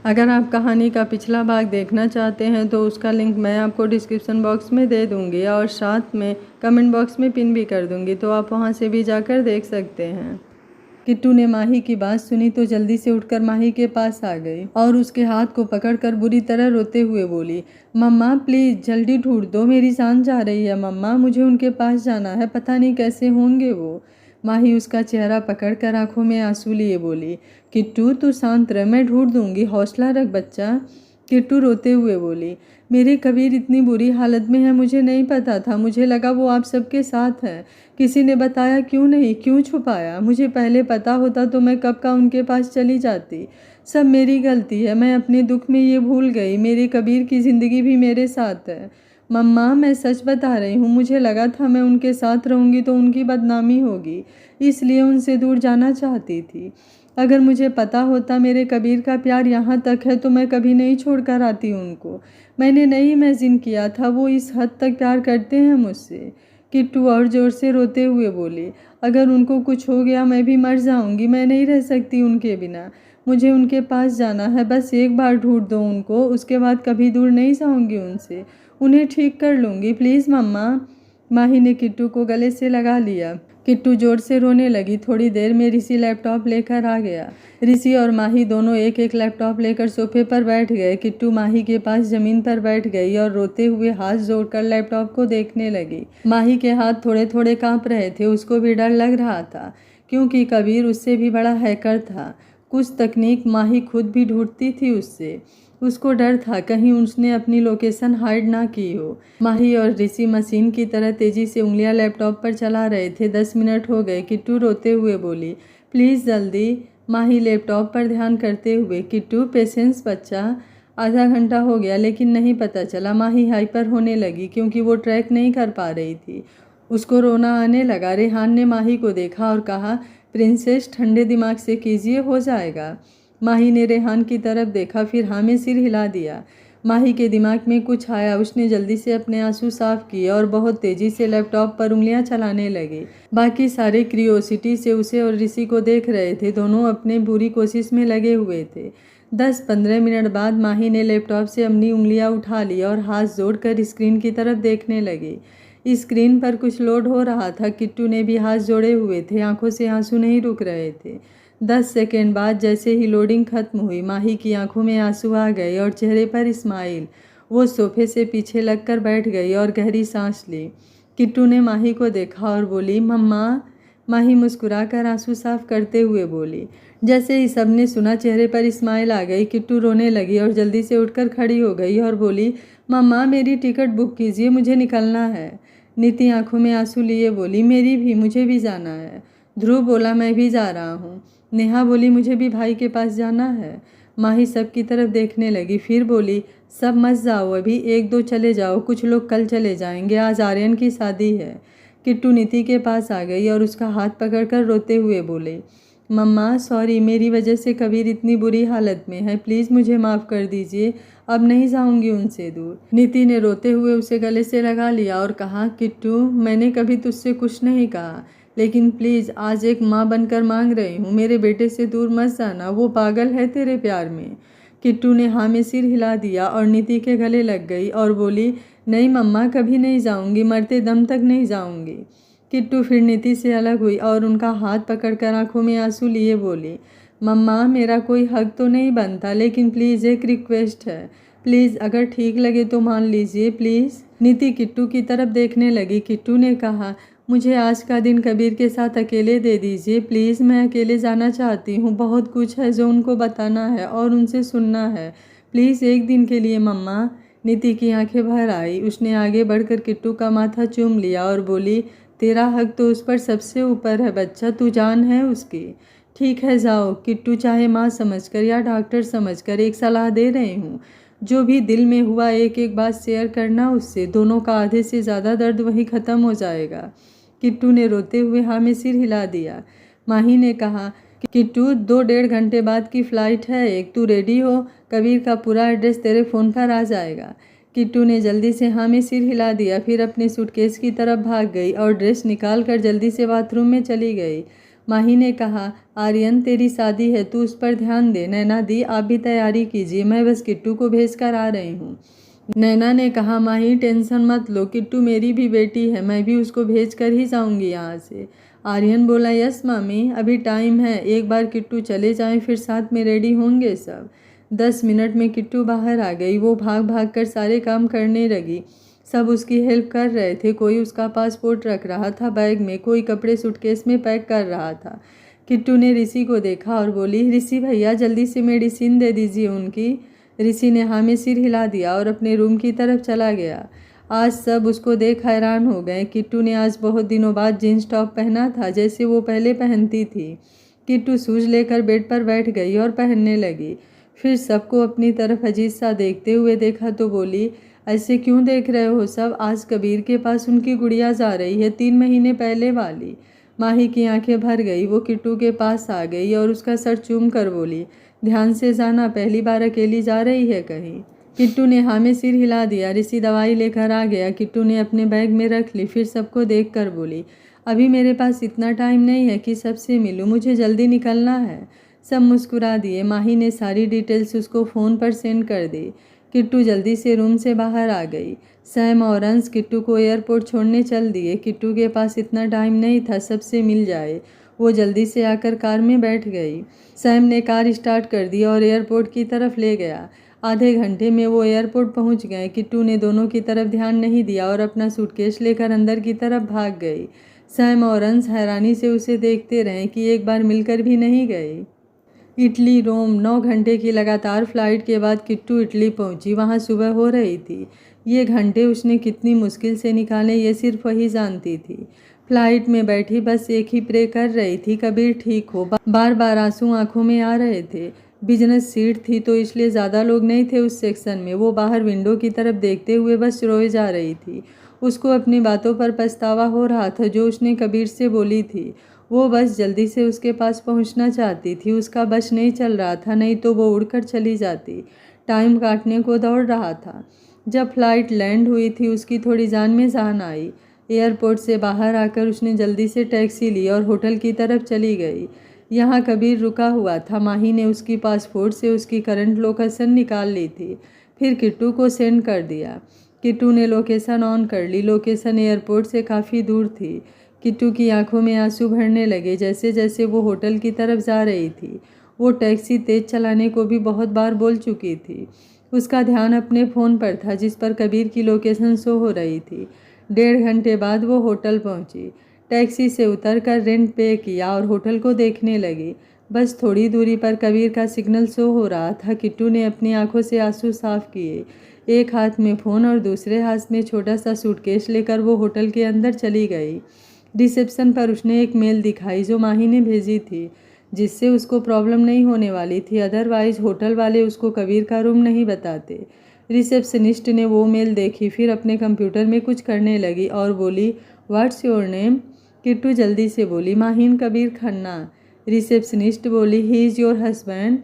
अगर आप कहानी का पिछला भाग देखना चाहते हैं तो उसका लिंक मैं आपको डिस्क्रिप्शन बॉक्स में दे दूंगी और साथ में कमेंट बॉक्स में पिन भी कर दूंगी, तो आप वहां से भी जाकर देख सकते हैं। किट्टू ने माही की बात सुनी तो जल्दी से उठकर माही के पास आ गई और उसके हाथ को पकड़कर बुरी तरह रोते हुए बोली, मम्मा प्लीज़ जल्दी ढूंढ दो, मेरी जान जा रही है मम्मा, मुझे उनके पास जाना है, पता नहीं कैसे होंगे वो। माही उसका चेहरा पकड़कर आंखों में आंसू लिए बोली, किट्टू तू शांत रह, मैं ढूंढ दूंगी, हौसला रख बच्चा। किट्टू रोते हुए बोली, मेरे कबीर इतनी बुरी हालत में है, मुझे नहीं पता था, मुझे लगा वो आप सबके साथ हैं, किसी ने बताया क्यों नहीं, क्यों छुपाया, मुझे पहले पता होता तो मैं कब का उनके पास चली जाती, सब मेरी गलती है, मैं अपने दुख में ये भूल गई, मेरे कबीर की ज़िंदगी भी मेरे साथ है। मम्मा मैं सच बता रही हूँ, मुझे लगा था मैं उनके साथ रहूँगी तो उनकी बदनामी होगी, इसलिए उनसे दूर जाना चाहती थी। अगर मुझे पता होता मेरे कबीर का प्यार यहाँ तक है तो मैं कभी नहीं छोड़कर आती उनको, मैंने नहीं इमेजिन किया था वो इस हद तक प्यार करते हैं मुझसे। किट्टू और ज़ोर से रोते हुए बोली, अगर उनको कुछ हो गया मैं भी मर जाऊंगी, मैं नहीं रह सकती उनके बिना, मुझे उनके पास जाना है, बस एक बार ढूंढ दो उनको, उसके बाद कभी दूर नहीं जाऊंगी उनसे, उन्हें ठीक कर लूँगी प्लीज़ मम्मा। माही ने किट्टू को गले से लगा लिया। किट्टू जोर से रोने लगी। थोड़ी देर में ऋषि लैपटॉप लेकर आ गया। ऋषि और माही दोनों एक एक लैपटॉप लेकर सोफे पर बैठ गए। किट्टू माही के पास जमीन पर बैठ गई और रोते हुए हाथ जोड़कर लैपटॉप को देखने लगी। माही के हाथ थोड़े थोड़े कांप रहे थे। उसको भी डर लग रहा था क्योंकि कबीर उससे भी बड़ा हैकर था। कुछ तकनीक माही खुद भी ढूंढती थी उससे। उसको डर था कहीं उसने अपनी लोकेशन हाइड ना की हो। माही और ऋषि मशीन की तरह तेजी से उंगलियां लैपटॉप पर चला रहे थे। 10 मिनट हो गए। किट्टू रोते हुए बोली, प्लीज़ जल्दी। माही लैपटॉप पर ध्यान करते हुए, किट्टू पेशेंस बच्चा। आधा घंटा हो गया लेकिन नहीं पता चला। माही हाइपर होने लगी क्योंकि वो ट्रैक नहीं कर पा रही थी। उसको रोना आने लगा। रेहान ने माही को देखा और कहा, प्रिंसेस ठंडे दिमाग से कीजिए, हो जाएगा। माही ने रेहान की तरफ देखा, फिर हाँ में सिर हिला दिया। माही के दिमाग में कुछ आया। उसने जल्दी से अपने आंसू साफ किए और बहुत तेजी से लैपटॉप पर उंगलियां चलाने लगी। बाकी सारे क्रियोसिटी से उसे और ऋषि को देख रहे थे। दोनों अपने पूरी कोशिश में लगे हुए थे। 10-15 मिनट बाद माही ने लैपटॉप से अपनी उंगलियां उठा ली और हाथ जोड़कर स्क्रीन की तरफ देखने लगी। स्क्रीन पर कुछ लोड हो रहा था। किट्टू ने भी हाथ जोड़े हुए थे। आंखों से आंसू नहीं रुक रहे थे। 10 सेकेंड बाद जैसे ही लोडिंग खत्म हुई, माही की आंखों में आंसू आ गए और चेहरे पर स्माइल। वो सोफे से पीछे लगकर बैठ गई और गहरी सांस ली। किट्टू ने माही को देखा और बोली, मम्मा। माही मुस्कुराकर आंसू साफ करते हुए बोली। जैसे ही सबने सुना, चेहरे पर स्माइल आ गई। किट्टू रोने लगी और जल्दी से उठकर खड़ी हो गई और बोली, मम्मा मेरी टिकट बुक कीजिए, मुझे निकलना है। नीति आंखों में आंसू लिए बोली, मेरी भी, मुझे भी जाना है। ध्रुव बोला, मैं भी जा रहा हूँ। नेहा बोली, मुझे भी भाई के पास जाना है। माही सबकी तरफ देखने लगी, फिर बोली, सब मत जाओ अभी, 1-2 चले जाओ, कुछ लोग कल चले जाएंगे, आज आर्यन की शादी है। किट्टू नीति के पास आ गई और उसका हाथ पकड़कर रोते हुए बोले, मम्मा सॉरी, मेरी वजह से कबीर इतनी बुरी हालत में है, प्लीज़ मुझे माफ़ कर दीजिए, अब नहीं जाऊंगी उनसे दूर। नीति ने रोते हुए उसे गले से लगा लिया और कहा, किट्टू मैंने कभी तुझसे कुछ नहीं कहा, लेकिन प्लीज़ आज एक माँ बनकर मांग रही हूँ, मेरे बेटे से दूर मत जाना, वो पागल है तेरे प्यार में। किट्टू ने हाँ में सिर हिला दिया और नीति के गले लग गई और बोली, नहीं मम्मा, कभी नहीं जाऊंगी, मरते दम तक नहीं जाऊंगी। किट्टू फिर नीति से अलग हुई और उनका हाथ पकड़कर आंखों में आंसू लिए बोली, मम्मा मेरा कोई हक तो नहीं बनता, लेकिन प्लीज़ एक रिक्वेस्ट है, प्लीज़ अगर ठीक लगे तो मान लीजिए प्लीज़। नीति किट्टू की तरफ देखने लगी। किट्टू ने कहा, मुझे आज का दिन कबीर के साथ अकेले दे दीजिए प्लीज़, मैं अकेले जाना चाहती हूँ, बहुत कुछ है जो उनको बताना है और उनसे सुनना है, प्लीज़ एक दिन के लिए मम्मा। नीति की आंखें भर आई। उसने आगे बढ़कर किट्टू का माथा चूम लिया और बोली, तेरा हक तो उस पर सबसे ऊपर है बच्चा, तू जान है उसकी। ठीक है जाओ। किट्टू चाहे माँ समझकर या डॉक्टर समझकर एक सलाह दे रही हूँ, जो भी दिल में हुआ एक एक बात शेयर करना उससे, दोनों का आधे से ज़्यादा दर्द वहीं ख़त्म हो जाएगा। किट्टू ने रोते हुए हाँ में सिर हिला दिया। माही ने कहा, किट्टू 2-1.5 घंटे बाद की फ़्लाइट है एक, तू रेडी हो, कबीर का पूरा एड्रेस तेरे फ़ोन पर आ जाएगा। किट्टू ने जल्दी से हाँ में सिर हिला दिया, फिर अपने सूटकेस की तरफ भाग गई और ड्रेस निकाल कर जल्दी से बाथरूम में चली गई। माही ने कहा, आर्यन तेरी शादी है, तू उस पर ध्यान दे। नैना दी, आप भी तैयारी कीजिए, मैं बस किट्टू को भेज कर आ रही हूँ। नैना ने कहा, माही टेंशन मत लो, किट्टू मेरी भी बेटी है, मैं भी उसको भेज कर ही जाऊँगी यहाँ से। आर्यन बोला, यस मामी, अभी टाइम है, एक बार किट्टू चले जाएं फिर साथ में रेडी होंगे सब। 10 मिनट में किट्टू बाहर आ गई। वो भाग भाग कर सारे काम करने लगी। सब उसकी हेल्प कर रहे थे। कोई उसका पासपोर्ट रख रहा था बैग में, कोई कपड़े सूटकेस में पैक कर रहा था। किट्टू ने ऋषि को देखा और बोली, ऋषि भैया जल्दी से मेडिसिन दे दीजिए उनकी। ऋषि ने हाँ में सिर हिला दिया और अपने रूम की तरफ चला गया। आज सब उसको देख हैरान हो गए। किट्टू ने आज बहुत दिनों बाद जींस टॉप पहना था, जैसे वो पहले पहनती थी। किट्टू शूज लेकर बेड पर बैठ गई और पहनने लगी। फिर सबको अपनी तरफ अजीज सा देखते हुए देखा तो बोली, ऐसे क्यों देख रहे हो सब? आज कबीर के पास उनकी गुड़िया जा रही है, 3 महीने पहले वाली। माही की आंखें भर गई। वो किट्टू के पास आ गई और उसका सर चूम कर बोली, ध्यान से जाना, पहली बार अकेली जा रही है कहीं। किट्टू ने हाँ में सिर हिला दिया। ऋषि दवाई लेकर आ गया। किट्टू ने अपने बैग में रख ली। फिर सबको देख कर बोली, अभी मेरे पास इतना टाइम नहीं है कि सबसे मिलूं, मुझे जल्दी निकलना है। सब मुस्कुरा दिए। माही ने सारी डिटेल्स उसको फ़ोन पर सेंड कर दी। किट्टू जल्दी से रूम से बाहर आ गई। सैम और अंश किट्टू को एयरपोर्ट छोड़ने चल दिए। किट्टू के पास इतना टाइम नहीं था सबसे मिल जाए। वो जल्दी से आकर कार में बैठ गई। सैम ने कार स्टार्ट कर दी और एयरपोर्ट की तरफ ले गया। आधे घंटे में वो एयरपोर्ट पहुंच गए। किट्टू ने दोनों की तरफ ध्यान नहीं दिया और अपना सूटकेस लेकर अंदर की तरफ भाग गई। सैम और अंश हैरानी से उसे देखते रहे कि एक बार मिलकर भी नहीं गई। इटली रोम 9 घंटे की लगातार फ्लाइट के बाद किट्टू इटली पहुंची। वहां सुबह हो रही थी। ये घंटे उसने कितनी मुश्किल से निकाले ये सिर्फ वही जानती थी। फ्लाइट में बैठी बस एक ही प्रे कर रही थी, कबीर ठीक हो। बार बार आंसू आंखों में आ रहे थे। बिजनेस सीट थी तो इसलिए ज़्यादा लोग नहीं थे उस सेक्शन में। वो बाहर विंडो की तरफ देखते हुए बस रोए जा रही थी। उसको अपनी बातों पर पछतावा हो रहा था जो उसने कबीर से बोली थी। वो बस जल्दी से उसके पास पहुंचना चाहती थी। उसका बस नहीं चल रहा था, नहीं तो वो उड़कर चली जाती। टाइम काटने को दौड़ रहा था। जब फ्लाइट लैंड हुई थी उसकी थोड़ी जान में जान आई। एयरपोर्ट से बाहर आकर उसने जल्दी से टैक्सी ली और होटल की तरफ चली गई। यहाँ कबीर रुका हुआ था। माही ने उसकी पासपोर्ट से उसकी करंट लोकेशन निकाल ली थी, फिर किट्टू को सेंड कर दिया। किट्टू ने लोकेशन ऑन कर ली। लोकेशन एयरपोर्ट से काफ़ी दूर थी। किट्टू की आंखों में आंसू भरने लगे जैसे जैसे वो होटल की तरफ जा रही थी। वो टैक्सी तेज चलाने को भी बहुत बार बोल चुकी थी। उसका ध्यान अपने फ़ोन पर था जिस पर कबीर की लोकेशन शो हो रही थी। 1.5 घंटे बाद वो होटल पहुंची। टैक्सी से उतरकर रेंट पे किया और होटल को देखने लगी। बस थोड़ी दूरी पर कबीर का सिग्नल शो हो रहा था। किट्टू ने अपनी आंखों से आंसू साफ किए। एक हाथ में फ़ोन और दूसरे हाथ में छोटा सा सूटकेस लेकर वो होटल के अंदर चली गई। रिसेप्शन पर उसने एक मेल दिखाई जो माही ने भेजी थी, जिससे उसको प्रॉब्लम नहीं होने वाली थी। अदरवाइज होटल वाले उसको कबीर का रूम नहीं बताते। रिसेप्शनिस्ट ने वो मेल देखी, फिर अपने कंप्यूटर में कुछ करने लगी और बोली, व्हाट्स योर नेम? किट्टू जल्दी से बोली, माहीन कबीर खन्ना। रिसेप्शनिस्ट बोली, he is your husband?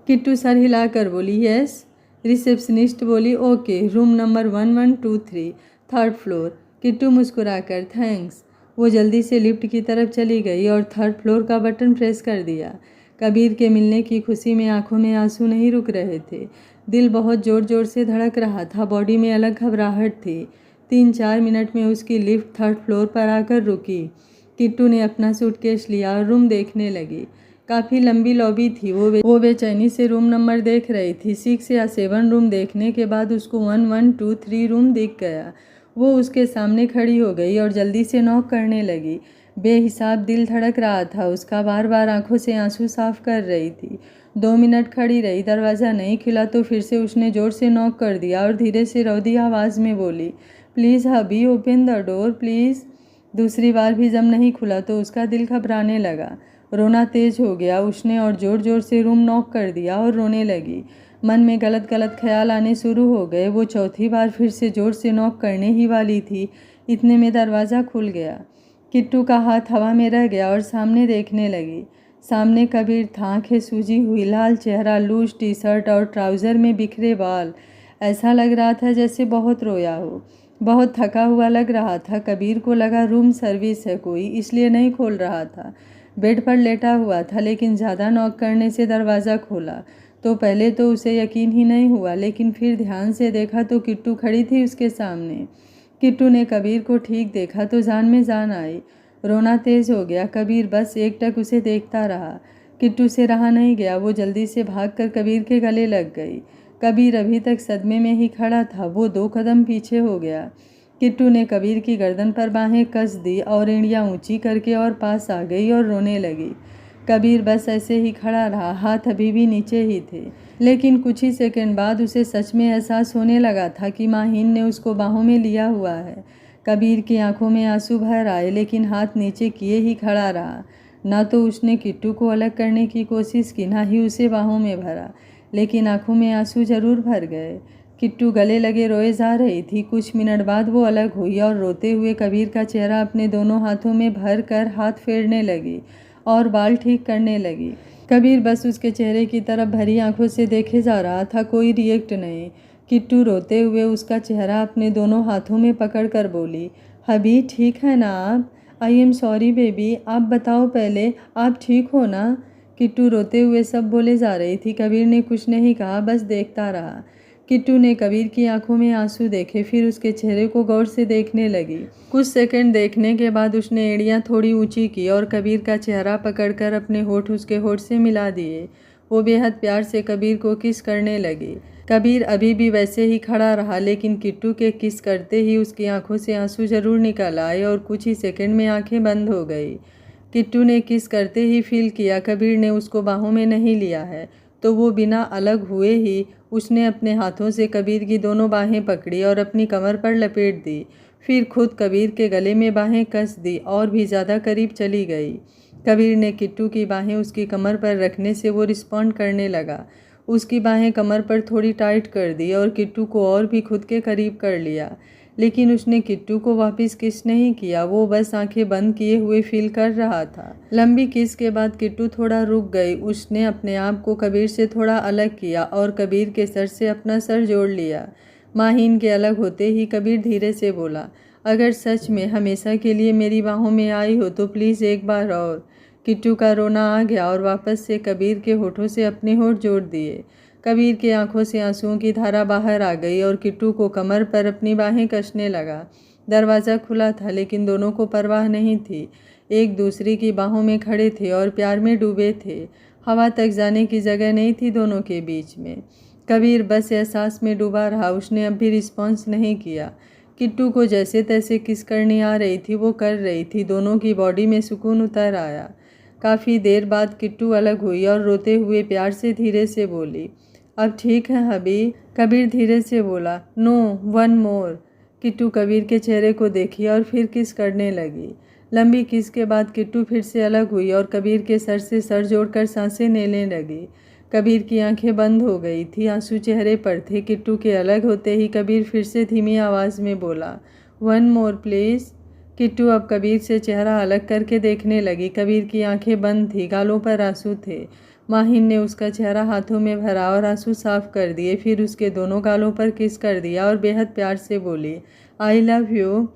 Kittu sir हिलाकर बोली, यस। रिसेप्शनिस्ट बोली, okay, room number 1123, 3rd floor. Kittu मुस्कुराकर, थैंक्स। वो जल्दी से लिफ्ट की तरफ चली गई और 3rd फ्लोर का बटन प्रेस कर दिया। कबीर के मिलने की खुशी में आंखों में आंसू नहीं रुक रहे थे। दिल बहुत ज़ोर ज़ोर से धड़क रहा था। बॉडी में अलग घबराहट थी। 3-4 मिनट में उसकी लिफ्ट 3rd फ्लोर पर आकर रुकी। किट्टू ने अपना सूटकेस लिया और रूम देखने लगी। काफ़ी लंबी लॉबी थी। वो बेचैनी से रूम नंबर देख रही थी। 6 या 7 रूम देखने के बाद उसको 1123 रूम दिख गया। वो उसके सामने खड़ी हो गई और जल्दी से नॉक करने लगी। बेहिसाब दिल धड़क रहा था उसका। बार बार आंखों से आंसू साफ कर रही थी। 2 मिनट खड़ी रही। दरवाज़ा नहीं खुला तो फिर से उसने ज़ोर से नॉक कर दिया और धीरे से रौदी आवाज़ में बोली, please hubby, open the door please. दूसरी बार भी जब नहीं खुला तो उसका दिल घबराने लगा। रोना तेज हो गया उसने और ज़ोर ज़ोर से रूम नॉक कर दिया और रोने लगी। मन में गलत गलत ख्याल आने शुरू हो गए। वो चौथी बार फिर से ज़ोर से नॉक करने ही वाली थी, इतने में दरवाज़ा खुल गया। किट्टू का हाथ हवा में रह गया और सामने देखने लगी। सामने कबीर था, आंखें सूजी हुई, लाल चेहरा, लूज टी शर्ट और ट्राउज़र में बिखरे बाल। ऐसा लग रहा था जैसे बहुत रोया हो। बहुत थका हुआ लग रहा था। कबीर को लगा रूम सर्विस है कोई, इसलिए नहीं खोल रहा था। बेड पर लेटा हुआ था, लेकिन ज़्यादा नॉक करने से दरवाज़ा खोला तो पहले तो उसे यकीन ही नहीं हुआ, लेकिन फिर ध्यान से देखा तो किट्टू खड़ी थी उसके सामने। किट्टू ने कबीर को ठीक देखा तो जान में जान आई। रोना तेज हो गया। कबीर बस एकटक उसे देखता रहा। किट्टू से रहा नहीं गया। वो जल्दी से भागकर कबीर के गले लग गई। कबीर अभी तक सदमे में ही खड़ा था। वो 2 कदम पीछे हो गया। किट्टू ने कबीर की गर्दन पर बाहें कस दी और एड़ियाँ ऊंची करके और पास आ गई और रोने लगी। कबीर बस ऐसे ही खड़ा रहा, हाथ अभी भी नीचे ही थे। लेकिन कुछ ही सेकंड बाद उसे सच में एहसास होने लगा था कि माहीन ने उसको बाहों में लिया हुआ है। कबीर की आंखों में आंसू भर आए, लेकिन हाथ नीचे किए ही खड़ा रहा। ना तो उसने किट्टू को अलग करने की कोशिश की, ना ही उसे बाहों में भरा, लेकिन आंखों में आंसू जरूर भर गए। किट्टू गले लगे रोए जा रही थी। कुछ मिनट बाद वो अलग हुई और रोते हुए कबीर का चेहरा अपने दोनों हाथों में भर कर हाथ फेरने लगी और बाल ठीक करने लगी। कबीर बस उसके चेहरे की तरफ भरी आंखों से देखे जा रहा था, कोई रिएक्ट नहीं। किट्टू रोते हुए उसका चेहरा अपने दोनों हाथों में पकड़कर बोली, हबी ठीक है ना आप? आई एम सॉरी बेबी, आप बताओ पहले, आप ठीक हो ना? किट्टू रोते हुए सब बोले जा रही थी। कबीर ने कुछ नहीं कहा, बस देखता रहा। किट्टू ने कबीर की आंखों में आंसू देखे, फिर उसके चेहरे को गौर से देखने लगी। कुछ सेकंड देखने के बाद उसने एड़ियाँ थोड़ी ऊंची की और कबीर का चेहरा पकड़कर अपने होठ उसके होठ से मिला दिए। वो बेहद प्यार से कबीर को किस करने लगी। कबीर अभी भी वैसे ही खड़ा रहा, लेकिन किट्टू के किस करते ही उसकी आंखों से आंसू जरूर निकल आए और कुछ ही सेकंड में आंखें बंद हो गई। किट्टू ने किस करते ही फील किया कबीर ने उसको बाहों में नहीं लिया है, तो वो बिना अलग हुए ही उसने अपने हाथों से कबीर की दोनों बाहें पकड़ी और अपनी कमर पर लपेट दी। फिर खुद कबीर के गले में बाहें कस दी और भी ज़्यादा करीब चली गई। कबीर ने किट्टू की बाहें उसकी कमर पर रखने से वो रिस्पॉन्ड करने लगा। उसकी बाहें कमर पर थोड़ी टाइट कर दी और किट्टू को और भी खुद के करीब कर लिया, लेकिन उसने किट्टू को वापस किस नहीं किया। वो बस आंखें बंद किए हुए फील कर रहा था। लंबी किस के बाद किट्टू थोड़ा रुक गई। उसने अपने आप को कबीर से थोड़ा अलग किया और कबीर के सर से अपना सर जोड़ लिया। माहीन के अलग होते ही कबीर धीरे से बोला, अगर सच में हमेशा के लिए मेरी बाहों में आई हो तो प्लीज़ एक बार और। किट्टू का रोना आ गया और वापस से कबीर के होठों से अपने होठ जोड़ दिए। कबीर की आंखों से आंसुओं की धारा बाहर आ गई और किट्टू को कमर पर अपनी बाहें कसने लगा। दरवाज़ा खुला था, लेकिन दोनों को परवाह नहीं थी। एक दूसरे की बाहों में खड़े थे और प्यार में डूबे थे। हवा तक जाने की जगह नहीं थी दोनों के बीच में। कबीर बस एहसास में डूबा रहा। उसने अब भी रिस्पॉन्स नहीं किया। किट्टू को जैसे तैसे किस करनी आ रही थी वो कर रही थी। दोनों की बॉडी में सुकून उतर आया। काफ़ी देर बाद किट्टू अलग हुई और रोते हुए प्यार से धीरे से बोली, अब ठीक है हबी? कबीर धीरे से बोला, no, one more. Kittu Kabir के चेहरे को देखी और फिर किस करने लगी। लंबी किस के बाद किट्टू फिर से अलग हुई और कबीर के सर से सर जोड़कर सांसें लेने लगी। कबीर की आंखें बंद हो गई थी, आंसू चेहरे पर थे। किट्टू के अलग होते ही कबीर फिर से धीमी आवाज़ में बोला, वन मोर प्लीज़। किट्टू अब कबीर से चेहरा अलग करके देखने लगी। कबीर की आंखें बंद थी, गालों पर आंसू थे। माहिन ने उसका चेहरा हाथों में भरा और आंसू साफ कर दिए। फिर उसके दोनों गालों पर किस कर दिया और बेहद प्यार से बोली, आई लव यू।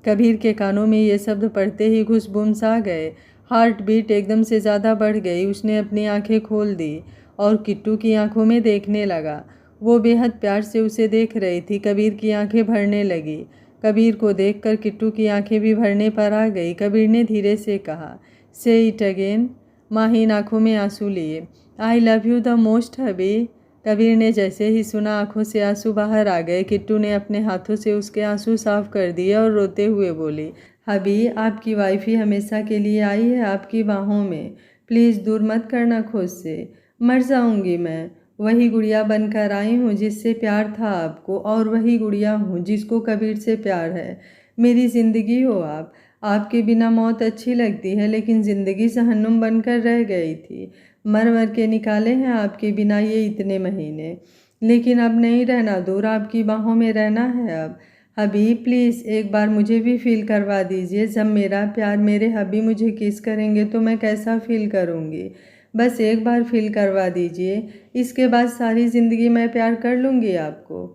कबीर के कानों में ये शब्द पढ़ते ही घुसबुम्स आ गए। हार्ट बीट एकदम से ज़्यादा बढ़ गई। उसने अपनी आंखें खोल दी और किट्टू की आंखों में देखने लगा। वो बेहद प्यार से उसे देख रही थी। कबीर की आंखें भरने लगी। कबीर को देखकर किट्टू की आंखें भी भरने पर आ गई। कबीर ने धीरे से कहा, से इट अगेन। माहीन आंखों में आंसू लिए, I love you the most hubby. Kabir ने जैसे ही सुना आंखों से आंसू बाहर आ गए। किट्टू ने अपने हाथों से उसके आंसू साफ कर दिए और रोते हुए बोली, हबी आपकी वाइफी हमेशा के लिए आई है आपकी बाहों में। प्लीज़ दूर मत करना खुद से, मर जाऊंगी मैं। वही गुड़िया बनकर आई हूँ जिससे प्यार था आपको, और वही गुड़िया हूँ जिसको कबीर से प्यार है। मेरी ज़िंदगी हो आप। आपके बिना मौत अच्छी लगती है, लेकिन ज़िंदगी जहन्नुम बनकर रह गई थी। मर मर के निकाले हैं आपके बिना ये इतने महीने, लेकिन अब नहीं रहना दूर, आपकी बाहों में रहना है अब। हबी प्लीज़ एक बार मुझे भी फील करवा दीजिए। जब मेरा प्यार मेरे हबी मुझे किस करेंगे तो मैं कैसा फील करूँगी। बस एक बार फील करवा दीजिए, इसके बाद सारी ज़िंदगी मैं प्यार कर लूँगी आपको।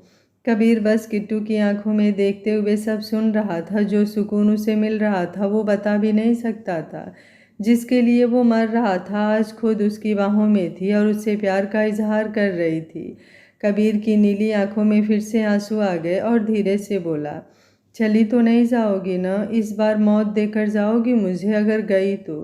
कबीर बस किट्टू की आंखों में देखते हुए सब सुन रहा था। जो सुकून उसे मिल रहा था वो बता भी नहीं सकता था। जिसके लिए वो मर रहा था, आज खुद उसकी बाहों में थी और उससे प्यार का इजहार कर रही थी। कबीर की नीली आंखों में फिर से आंसू आ गए और धीरे से बोला, चली तो नहीं जाओगी ना? इस बार मौत देकर जाओगी मुझे अगर गई तो?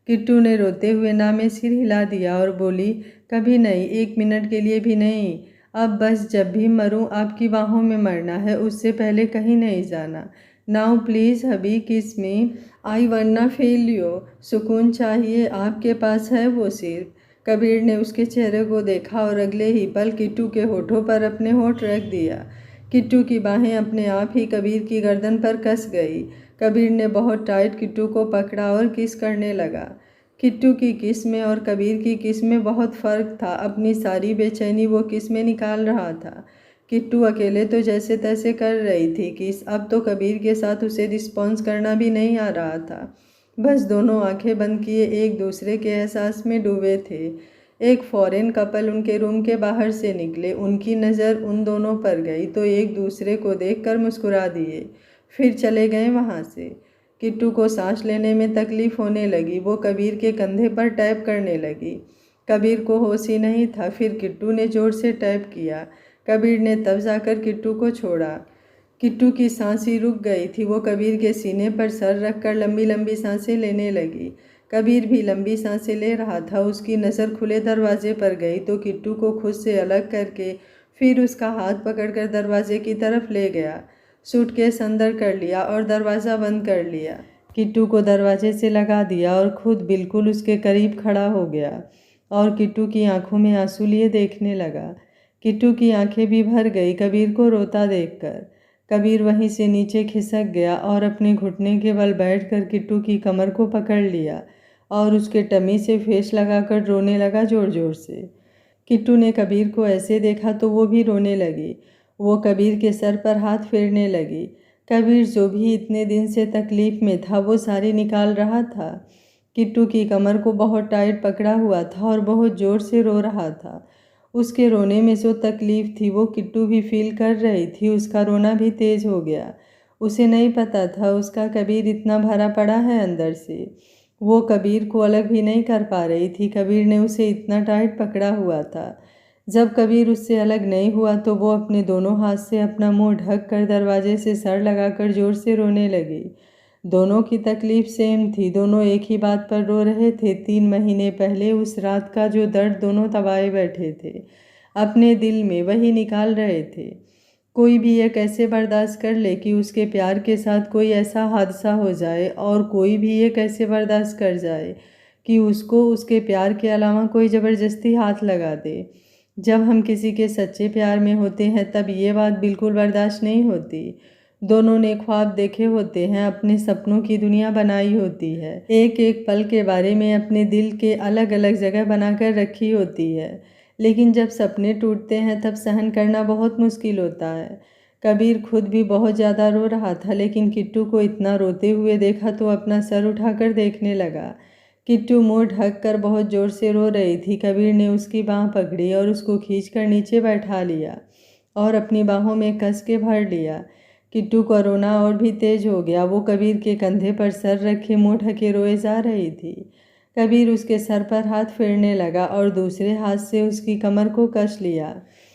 किट्टू ने रोते हुए ना में सिर हिला दिया और बोली, कभी नहीं, 1 मिनट के लिए भी नहीं। अब बस जब भी मरूं आपकी बाहों में मरना है, उससे पहले कहीं नहीं जाना। नाउ प्लीज़ हबी किस मी, आई वरना फेल यू। सुकून चाहिए, आपके पास है वो सिर्फ। कबीर ने उसके चेहरे को देखा और अगले ही पल किट्टू के होठों पर अपने होठ रख दिया। किट्टू की बाहें अपने आप ही कबीर की गर्दन पर कस गई। कबीर ने बहुत टाइट किट्टू को पकड़ा और किस करने लगा। किट्टू की किस में और कबीर की किस में बहुत फ़र्क था। अपनी सारी बेचैनी वो किस में निकाल रहा था। किट्टू अकेले तो जैसे तैसे कर रही थी किस, अब तो कबीर के साथ उसे रिस्पॉन्स करना भी नहीं आ रहा था। बस दोनों आंखें बंद किए एक दूसरे के एहसास में डूबे थे। एक फॉरेन कपल उनके रूम के बाहर से निकले। उनकी नज़र उन दोनों पर गई तो एक दूसरे को देखकर मुस्कुरा दिए, फिर चले गए वहाँ से। किट्टू को सांस लेने में तकलीफ़ होने लगी। वो कबीर के कंधे पर टैप करने लगी। कबीर को होश ही नहीं था। फिर किट्टू ने ज़ोर से टैप किया। कबीर ने तब जाकर किट्टू को छोड़ा। किट्टू की सांसें रुक गई थी। वो कबीर के सीने पर सर रखकर लंबी लंबी सांसें लेने लगी। कबीर भी लंबी सांसें ले रहा था। उसकी नज़र खुले दरवाजे पर गई तो किट्टू को खुद से अलग करके फिर उसका हाथ पकड़कर दरवाजे की तरफ ले गया। सूटकेस अंदर कर लिया और दरवाज़ा बंद कर लिया। किट्टू को दरवाजे से लगा दिया और खुद बिल्कुल उसके करीब खड़ा हो गया और किट्टू की आंखों में आंसू लिए देखने लगा। किट्टू की आंखें भी भर गई कबीर को रोता देखकर। कबीर वहीं से नीचे खिसक गया और अपने घुटने के बल बैठकर किट्टू की कमर को पकड़ लिया और उसके टमी से फेस लगाकर रोने लगा ज़ोर ज़ोर से। किट्टू ने कबीर को ऐसे देखा तो वो भी रोने लगी। वो कबीर के सर पर हाथ फेरने लगी। कबीर जो भी इतने दिन से तकलीफ़ में था वो सारी निकाल रहा था। किट्टू की कमर को बहुत टाइट पकड़ा हुआ था और बहुत ज़ोर से रो रहा था। उसके रोने में जो तकलीफ़ थी वो किट्टू भी फील कर रही थी। उसका रोना भी तेज़ हो गया। उसे नहीं पता था उसका कबीर इतना भरा पड़ा है अंदर से। वो कबीर को अलग भी नहीं कर पा रही थी। कबीर ने उसे इतना टाइट पकड़ा हुआ था। जब कबीर उससे अलग नहीं हुआ तो वो अपने दोनों हाथ से अपना मुंह ढक कर दरवाजे से सर लगाकर ज़ोर से रोने लगी। दोनों की तकलीफ़ सेम थी। दोनों एक ही बात पर रो रहे थे। 3 महीने पहले उस रात का जो दर्द दोनों दबाए बैठे थे, अपने दिल में वही निकाल रहे थे। कोई भी ये कैसे बर्दाश्त कर ले कि उसके प्यार के साथ कोई ऐसा हादसा हो जाए, और कोई भी ये कैसे बर्दाश्त कर जाए कि उसको उसके प्यार के अलावा कोई ज़बरदस्ती हाथ लगा दे। जब हम किसी के सच्चे प्यार में होते हैं तब ये बात बिल्कुल बर्दाश्त नहीं होती। दोनों ने ख्वाब देखे होते हैं, अपने सपनों की दुनिया बनाई होती है, एक एक पल के बारे में अपने दिल के अलग अलग जगह बनाकर रखी होती है। लेकिन जब सपने टूटते हैं तब सहन करना बहुत मुश्किल होता है। कबीर खुद भी बहुत ज़्यादा रो रहा था, लेकिन किट्टू को इतना रोते हुए देखा तो अपना सर उठाकर देखने लगा। किट्टू मुँह ढक कर बहुत ज़ोर से रो रही थी। कबीर ने उसकी बाँह पकड़ी और उसको खींचकर नीचे बैठा लिया और अपनी बाहों में कस के भर लिया। किट्टू का रोना और भी तेज हो गया। वो कबीर के कंधे पर सर रखे मुँह ढके रोए जा रही थी। कबीर उसके सर पर हाथ फेरने लगा और दूसरे हाथ से उसकी कमर को कस लिया।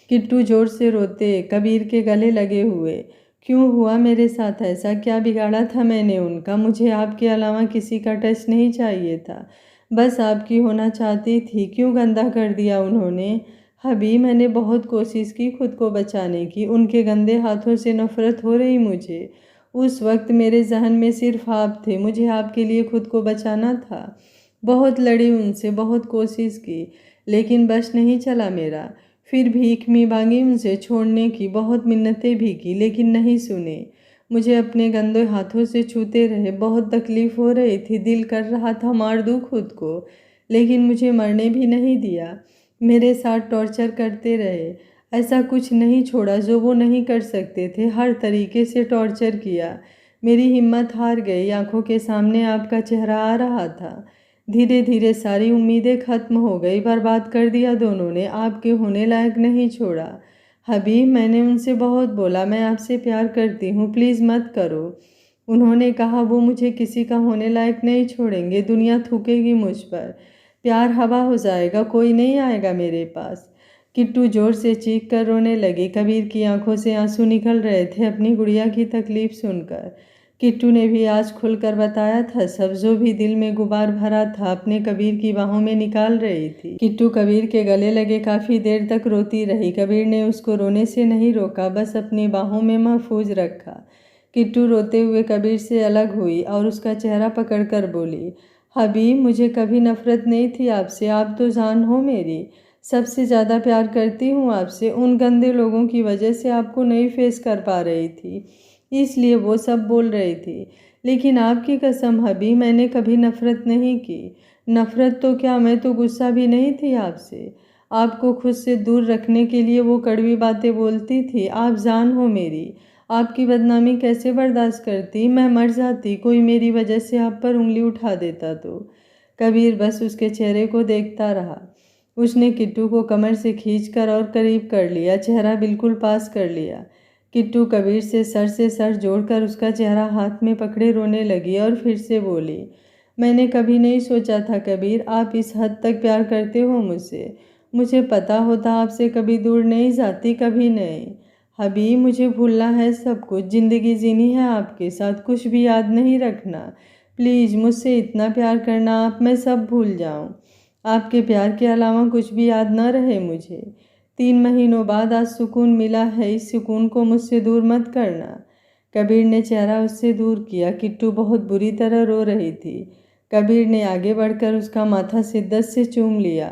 किट्टू जोर से रोते कबीर के गले लगे हुए, क्यों हुआ मेरे साथ ऐसा? क्या बिगाड़ा था मैंने उनका? मुझे आपके अलावा किसी का टच नहीं चाहिए था, बस आपकी होना चाहती थी। क्यों गंदा कर दिया उन्होंने? हबी, मैंने बहुत कोशिश की खुद को बचाने की। उनके गंदे हाथों से नफ़रत हो रही मुझे। उस वक्त मेरे जहन में सिर्फ आप थे। मुझे आपके लिए खुद को बचाना था। बहुत लड़ी उनसे, बहुत कोशिश की, लेकिन बस नहीं चला मेरा। फिर भीख भी मांगी उनसे छोड़ने की, बहुत मिन्नतें भी की, लेकिन नहीं सुने। मुझे अपने गंदे हाथों से छूते रहे। बहुत तकलीफ़ हो रही थी, दिल कर रहा था मार दूँ खुद को, लेकिन मुझे मरने भी नहीं दिया। मेरे साथ टॉर्चर करते रहे। ऐसा कुछ नहीं छोड़ा जो वो नहीं कर सकते थे। हर तरीके से टॉर्चर किया। मेरी हिम्मत हार गई। आंखों के सामने आपका चेहरा आ रहा था। धीरे धीरे सारी उम्मीदें ख़त्म हो गई। बर्बाद कर दिया दोनों ने। आपके होने लायक नहीं छोड़ा। हबीब, मैंने उनसे बहुत बोला, मैं आपसे प्यार करती हूँ, प्लीज़ मत करो। उन्होंने कहा वो मुझे किसी का होने लायक नहीं छोड़ेंगे, दुनिया थूकेगी मुझ पर, प्यार हवा हो जाएगा, कोई नहीं आएगा मेरे पास। किट्टू जोर से चीख कर रोने लगी। कबीर की आंखों से आंसू निकल रहे थे अपनी गुड़िया की तकलीफ सुनकर। किट्टू ने भी आज खुलकर बताया था सब, जो भी दिल में गुबार भरा था अपने कबीर की बाहों में निकाल रही थी। किट्टू कबीर के गले लगे काफ़ी देर तक रोती रही। कबीर ने उसको रोने से नहीं रोका, बस अपनी बाहों में महफूज रखा। किट्टू रोते हुए कबीर से अलग हुई और उसका चेहरा पकड़कर बोली, हबीब, मुझे कभी नफ़रत नहीं थी आपसे, आप तो जान हो मेरी, सबसे ज़्यादा प्यार करती हूँ आपसे। उन गंदे लोगों की वजह से आपको नहीं फेस कर पा रही थी, इसलिए वो सब बोल रही थी, लेकिन आपकी कसम हबीब, मैंने कभी नफ़रत नहीं की। नफ़रत तो क्या, मैं तो गुस्सा भी नहीं थी आपसे। आपको खुद से दूर रखने के लिए वो कड़वी बातें बोलती थी। आप जान हो मेरी, आपकी बदनामी कैसे बर्दाश्त करती, मैं मर जाती कोई मेरी वजह से आप पर उंगली उठा देता तो। कबीर बस उसके चेहरे को देखता रहा। उसने किट्टू को कमर से खींचकर और करीब कर लिया, चेहरा बिल्कुल पास कर लिया। किट्टू कबीर से सर जोड़कर उसका चेहरा हाथ में पकड़े रोने लगी और फिर से बोली, मैंने कभी नहीं सोचा था कबीर, आप इस हद तक प्यार करते हो मुझसे। मुझे पता होता आपसे कभी दूर नहीं जाती, कभी नहीं। हबीब, मुझे भूलना है सब कुछ, ज़िंदगी जीनी है आपके साथ, कुछ भी याद नहीं रखना। प्लीज़ मुझसे इतना प्यार करना आप, मैं सब भूल जाऊं। आपके प्यार के अलावा कुछ भी याद न रहे मुझे। 3 महीनों बाद आज सुकून मिला है, इस सुकून को मुझसे दूर मत करना। कबीर ने चेहरा उससे दूर किया। किट्टू बहुत बुरी तरह रो रही थी। कबीर ने आगे बढ़कर उसका माथा शिद्दत से चूम लिया।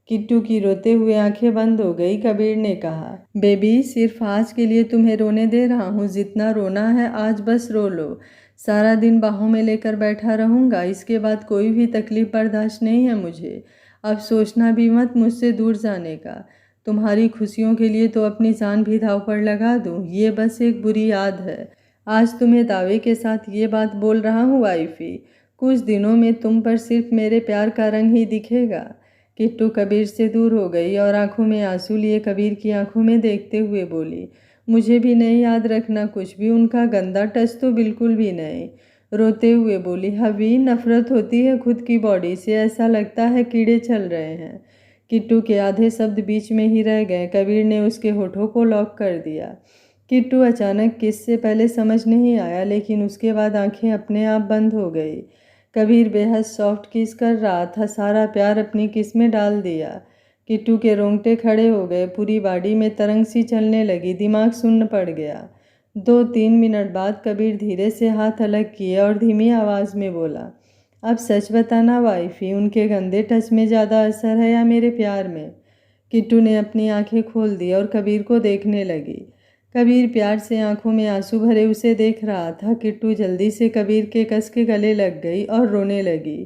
किट्टू की रोते हुए आंखें बंद हो गई। कबीर ने कहा, बेबी, सिर्फ आज के लिए तुम्हें रोने दे रहा हूँ, जितना रोना है आज बस रो लो। सारा दिन बाहों में लेकर बैठा रहूँगा, इसके बाद कोई भी तकलीफ बर्दाश्त नहीं है मुझे। अब सोचना भी मत मुझसे दूर जाने का। तुम्हारी खुशियों के लिए तो अपनी जान भी दांव पर लगा दूँ, ये बस एक बुरी याद है। आज तुम्हें दावे के साथ ये बात बोल रहा हूँ वाइफी, कुछ दिनों में तुम पर सिर्फ मेरे प्यार का रंग ही दिखेगा। किट्टू कबीर से दूर हो गई और आंखों में आंसू लिए कबीर की आंखों में देखते हुए बोली, मुझे भी नहीं याद रखना कुछ भी, उनका गंदा टच तो बिल्कुल भी नहीं। रोते हुए बोली, हबी, नफरत होती है खुद की बॉडी से, ऐसा लगता है कीड़े चल रहे हैं। किट्टू के आधे शब्द बीच में ही रह गए। कबीर ने उसके होठों को लॉक कर दिया। किट्टू अचानक किस से पहले समझ नहीं आया, लेकिन उसके बाद आंखें अपने आप बंद हो गई। कबीर बेहद सॉफ्ट किस कर रहा था, सारा प्यार अपनी किस में डाल दिया। किट्टू के रोंगटे खड़े हो गए, पूरी बॉडी में तरंग सी चलने लगी, दिमाग सुन्न पड़ गया। 2-3 मिनट बाद कबीर धीरे से हाथ अलग किए और धीमी आवाज़ में बोला, अब सच बताना वाइफी, उनके गंदे टच में ज़्यादा असर है या मेरे प्यार में? किट्टू ने अपनी आंखें खोल दी और कबीर को देखने लगी। कबीर प्यार से आंखों में आंसू भरे उसे देख रहा था। किट्टू जल्दी से कबीर के कस के गले लग गई और रोने लगी।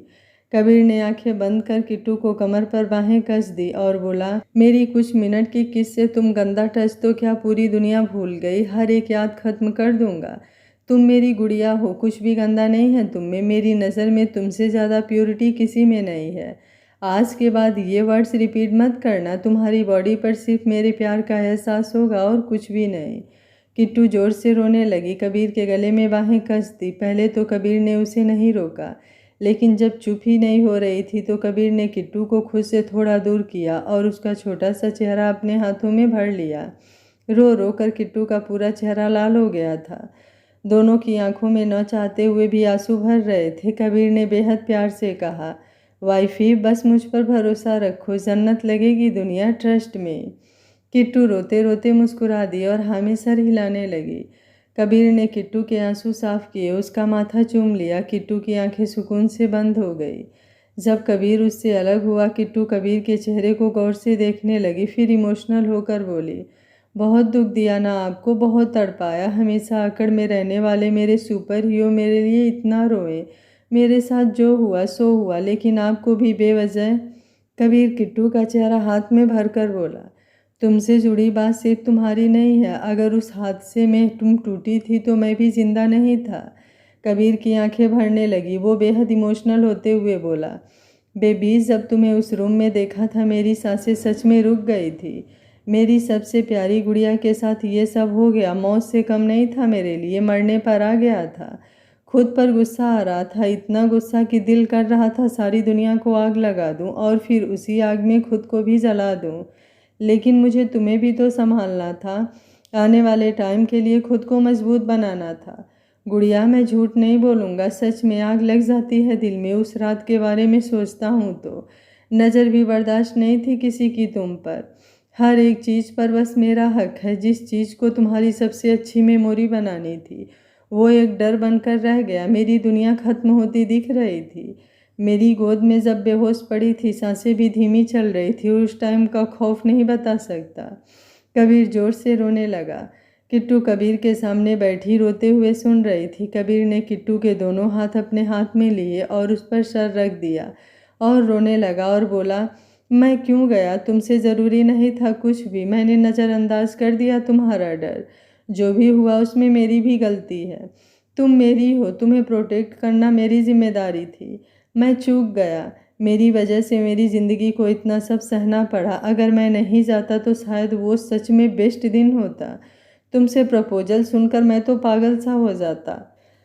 कबीर ने आंखें बंद कर किट्टू को कमर पर बाहें कस दी और बोला, मेरी कुछ मिनट की किस से तुम गंदा टच तो क्या पूरी दुनिया भूल गई, हर एक याद खत्म कर दूंगा। तुम मेरी गुड़िया हो, कुछ भी गंदा नहीं है तुम में, मेरी नज़र में तुमसे ज़्यादा प्योरिटी किसी में नहीं है। आज के बाद ये वर्ड्स रिपीट मत करना, तुम्हारी बॉडी पर सिर्फ मेरे प्यार का एहसास होगा और कुछ भी नहीं। किट्टू जोर से रोने लगी। कबीर के गले में बाहें कस दी। पहले तो कबीर ने उसे नहीं रोका, लेकिन जब चुप ही नहीं हो रही थी तो कबीर ने किट्टू को खुद से थोड़ा दूर किया और उसका छोटा सा चेहरा अपने हाथों में भर लिया। रो रो कर किट्टू का पूरा चेहरा लाल हो गया था। दोनों की आंखों में न चाहते हुए भी आंसू भर रहे थे। कबीर ने बेहद प्यार से कहा, वाइफी, बस मुझ पर भरोसा रखो, जन्नत लगेगी दुनिया, ट्रस्ट में। किट्टू रोते रोते मुस्कुरा दी और हाँ में सर हिलाने लगी। कबीर ने किट्टू के आंसू साफ किए, उसका माथा चूम लिया। किट्टू की आंखें सुकून से बंद हो गई। जब कबीर उससे अलग हुआ, किट्टू कबीर के चेहरे को गौर से देखने लगी, फिर इमोशनल होकर बोली, बहुत दुख दिया ना आपको, बहुत तड़पाया, हमेशा आकड़ में रहने वाले मेरे सुपर हीरो मेरे लिए इतना रोए, मेरे साथ जो हुआ सो हुआ, लेकिन आपको भी बेवजह। कबीर किट्टू का चेहरा हाथ में भर कर बोला, तुमसे जुड़ी बात सिर्फ तुम्हारी नहीं है, अगर उस हादसे में तुम टूटी थी तो मैं भी जिंदा नहीं था। कबीर की आंखें भरने लगी। वो बेहद इमोशनल होते हुए बोला, बेबी, जब तुम्हें उस रूम में देखा था मेरी सांसें सच में रुक गई थी। मेरी सबसे प्यारी गुड़िया के साथ ये सब हो गया, मौत से कम नहीं था मेरे लिए, मरने पर आ गया था। खुद पर गुस्सा आ रहा था, इतना गुस्सा कि दिल कर रहा था सारी दुनिया को आग लगा दूं और फिर उसी आग में खुद को भी जला दूं। लेकिन मुझे तुम्हें भी तो संभालना था, आने वाले टाइम के लिए खुद को मजबूत बनाना था। गुड़िया, मैं झूठ नहीं बोलूँगा, सच में आग लग जाती है दिल में उस रात के बारे में सोचता हूँ तो। नज़र भी बर्दाश्त नहीं थी किसी की तुम पर। हर एक चीज़ पर बस मेरा हक है। जिस चीज़ को तुम्हारी सबसे अच्छी मेमोरी बनानी थी, वो एक डर बनकर रह गया। मेरी दुनिया खत्म होती दिख रही थी। मेरी गोद में जब बेहोश पड़ी थी, सांसें भी धीमी चल रही थी, और उस टाइम का खौफ नहीं बता सकता। कबीर जोर से रोने लगा। किट्टू कबीर के सामने बैठी रोते हुए सुन रही थी। कबीर ने किट्टू के दोनों हाथ अपने हाथ में लिए और उस पर सर रख दिया और रोने लगा और बोला, मैं क्यों गया? तुमसे ज़रूरी नहीं था कुछ भी। मैंने नज़रअंदाज कर दिया तुम्हारा डर। जो भी हुआ उसमें मेरी भी गलती है। तुम मेरी हो, तुम्हें प्रोटेक्ट करना मेरी जिम्मेदारी थी। मैं चूक गया। मेरी वजह से मेरी ज़िंदगी को इतना सब सहना पड़ा। अगर मैं नहीं जाता तो शायद वो सच में बेस्ट दिन होता। तुमसे प्रपोजल सुनकर मैं तो पागल सा हो जाता।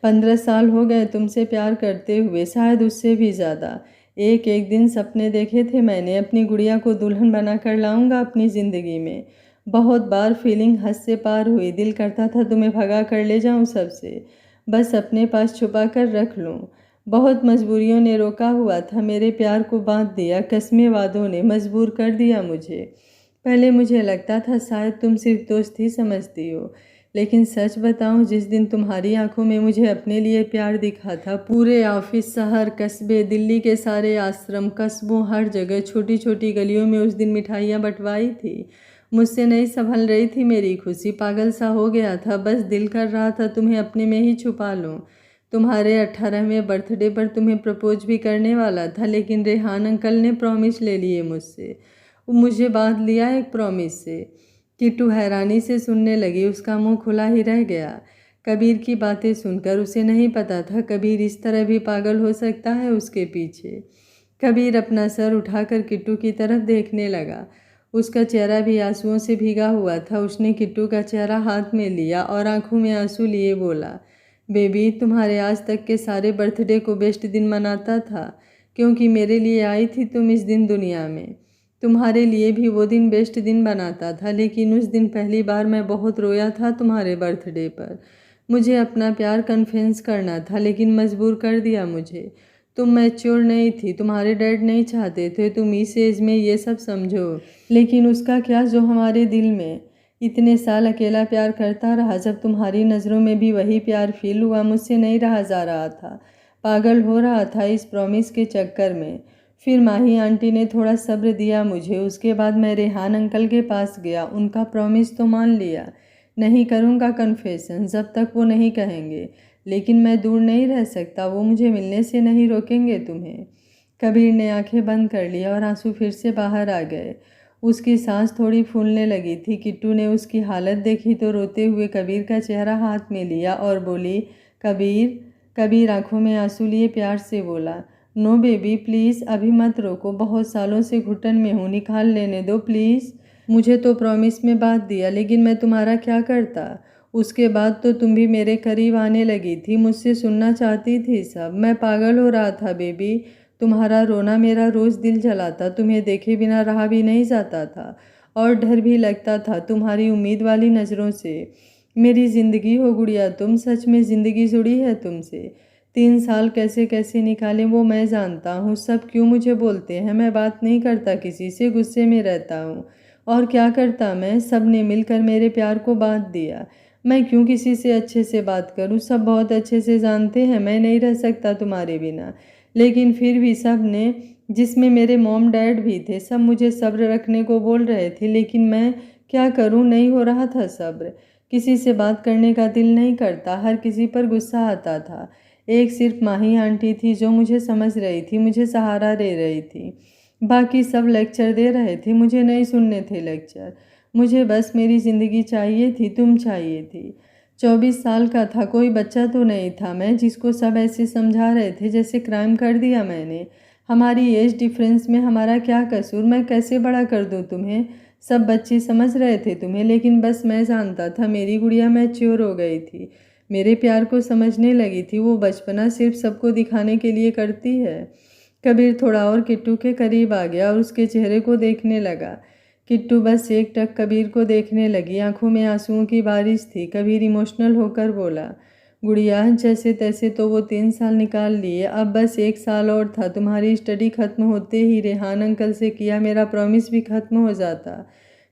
15 साल हो गए तुमसे प्यार करते हुए, शायद उससे भी ज़्यादा। एक एक दिन सपने देखे थे मैंने, अपनी गुड़िया को दुल्हन बनाकर लाऊंगा अपनी ज़िंदगी में। बहुत बार फीलिंग हद से पार हुई, दिल करता था तुम्हें भगा कर ले जाऊं सबसे, बस अपने पास छुपा कर रख लूं। बहुत मजबूरियों ने रोका हुआ था, मेरे प्यार को बांध दिया, कस्में वादों ने मजबूर कर दिया मुझे। पहले मुझे लगता था शायद तुम सिर्फ दोस्त ही समझती हो, लेकिन सच बताऊं, जिस दिन तुम्हारी आंखों में मुझे अपने लिए प्यार दिखा था, पूरे ऑफिस, शहर, कस्बे, दिल्ली के सारे आश्रम, कस्बों, हर जगह, छोटी छोटी गलियों में उस दिन मिठाइयाँ बंटवाई थी। मुझसे नहीं संभल रही थी मेरी खुशी, पागल सा हो गया था। बस दिल कर रहा था तुम्हें अपने में ही छुपा लूं। तुम्हारे 18वें बर्थडे पर तुम्हें प्रपोज भी करने वाला था, लेकिन रेहान अंकल ने प्रॉमिस ले लिए मुझसे। मुझे बांध लिया एक प्रॉमिस से। किट्टू हैरानी से सुनने लगी, उसका मुंह खुला ही रह गया। कबीर की बातें सुनकर उसे नहीं पता था कबीर इस तरह भी पागल हो सकता है उसके पीछे। कबीर अपना सर उठाकर किट्टू की तरफ देखने लगा। उसका चेहरा भी आंसुओं से भीगा हुआ था। उसने किट्टू का चेहरा हाथ में लिया और आंखों में आंसू लिए बोला, बेबी, तुम्हारे आज तक के सारे बर्थडे को बेस्ट दिन मनाता था, क्योंकि मेरे लिए आई थी तुम इस दिन दुनिया में। तुम्हारे लिए भी वो दिन बेस्ट दिन बनाता था, लेकिन उस दिन पहली बार मैं बहुत रोया था तुम्हारे बर्थडे पर। मुझे अपना प्यार कन्फेस करना था, लेकिन मजबूर कर दिया मुझे। तुम मैच्योर नहीं थी, तुम्हारे डैड नहीं चाहते थे तुम इस एज में ये सब समझो। लेकिन उसका क्या जो हमारे दिल में इतने साल अकेला प्यार करता रहा। जब तुम्हारी नज़रों में भी वही प्यार फील हुआ, मुझसे नहीं रहा जा रहा था, पागल हो रहा था इस प्रॉमिस के चक्कर में। फिर माही आंटी ने थोड़ा सब्र दिया मुझे। उसके बाद मैं रेहान अंकल के पास गया, उनका प्रॉमिस तो मान लिया, नहीं करूँगा कन्फेशन जब तक वो नहीं कहेंगे। लेकिन मैं दूर नहीं रह सकता, वो मुझे मिलने से नहीं रोकेंगे तुम्हें। कबीर ने आंखें बंद कर लिया और आंसू फिर से बाहर आ गए। उसकी सांस थोड़ी फूलने लगी थी। किट्टू ने उसकी हालत देखी तो रोते हुए कबीर का चेहरा हाथ में लिया और बोली, कबीर। कबीर आंखों में आंसू लिए प्यार से बोला, नो बेबी प्लीज़, अभी मत रोको, बहुत सालों से घुटन में हूँ, निकाल लेने दो प्लीज़। मुझे तो प्रॉमिस में बात दिया, लेकिन मैं तुम्हारा क्या करता। उसके बाद तो तुम भी मेरे करीब आने लगी थी, मुझसे सुनना चाहती थी सब। मैं पागल हो रहा था बेबी। तुम्हारा रोना मेरा रोज़ दिल जलाता, तुम्हें देखे बिना रहा भी नहीं जाता था, और डर भी लगता था तुम्हारी उम्मीद वाली नज़रों से। मेरी ज़िंदगी हो गुड़िया तुम, सच में ज़िंदगी जुड़ी है तुमसे। 3 साल कैसे कैसे निकाले वो मैं जानता हूँ। सब क्यों मुझे बोलते हैं, मैं बात नहीं करता किसी से, गुस्से में रहता हूँ। और क्या करता मैं, सब ने मिलकर मेरे प्यार को बांध दिया। मैं क्यों किसी से अच्छे से बात करूँ, सब बहुत अच्छे से जानते हैं मैं नहीं रह सकता तुम्हारे बिना। लेकिन फिर भी सब ने, जिसमें मेरे मॉम डैड भी थे, सब मुझे सब्र रखने को बोल रहे थे, लेकिन मैं क्या करूँ, नहीं हो रहा था सब्र। किसी से बात करने का दिल नहीं करता, हर किसी पर गुस्सा आता था। एक सिर्फ माही आंटी थी जो मुझे समझ रही थी, मुझे सहारा दे रही थी। बाकी सब लेक्चर दे रहे थे, मुझे नहीं सुनने थे लेक्चर। मुझे बस मेरी ज़िंदगी चाहिए थी, तुम चाहिए थी। 24 साल का था, कोई बच्चा तो नहीं था मैं, जिसको सब ऐसे समझा रहे थे जैसे क्राइम कर दिया मैंने। हमारी एज डिफरेंस में हमारा क्या कसूर, मैं कैसे बड़ा कर दूँ तुम्हें। सब बच्चे समझ रहे थे तुम्हें, लेकिन बस मैं जानता था मेरी गुड़िया मैच्योर हो गई थी। मेरे प्यार को समझने लगी थी। वो बचपना सिर्फ सबको दिखाने के लिए करती है। कबीर थोड़ा और किट्टू के करीब आ गया और उसके चेहरे को देखने लगा। किट्टू बस एकटक कबीर को देखने लगी। आंखों में आंसुओं की बारिश थी। कबीर इमोशनल होकर बोला, गुड़िया, जैसे तैसे तो वो 3 साल निकाल लिए, अब बस 1 साल और था। तुम्हारी स्टडी खत्म होते ही रेहान अंकल से किया मेरा प्रॉमिस भी खत्म हो जाता।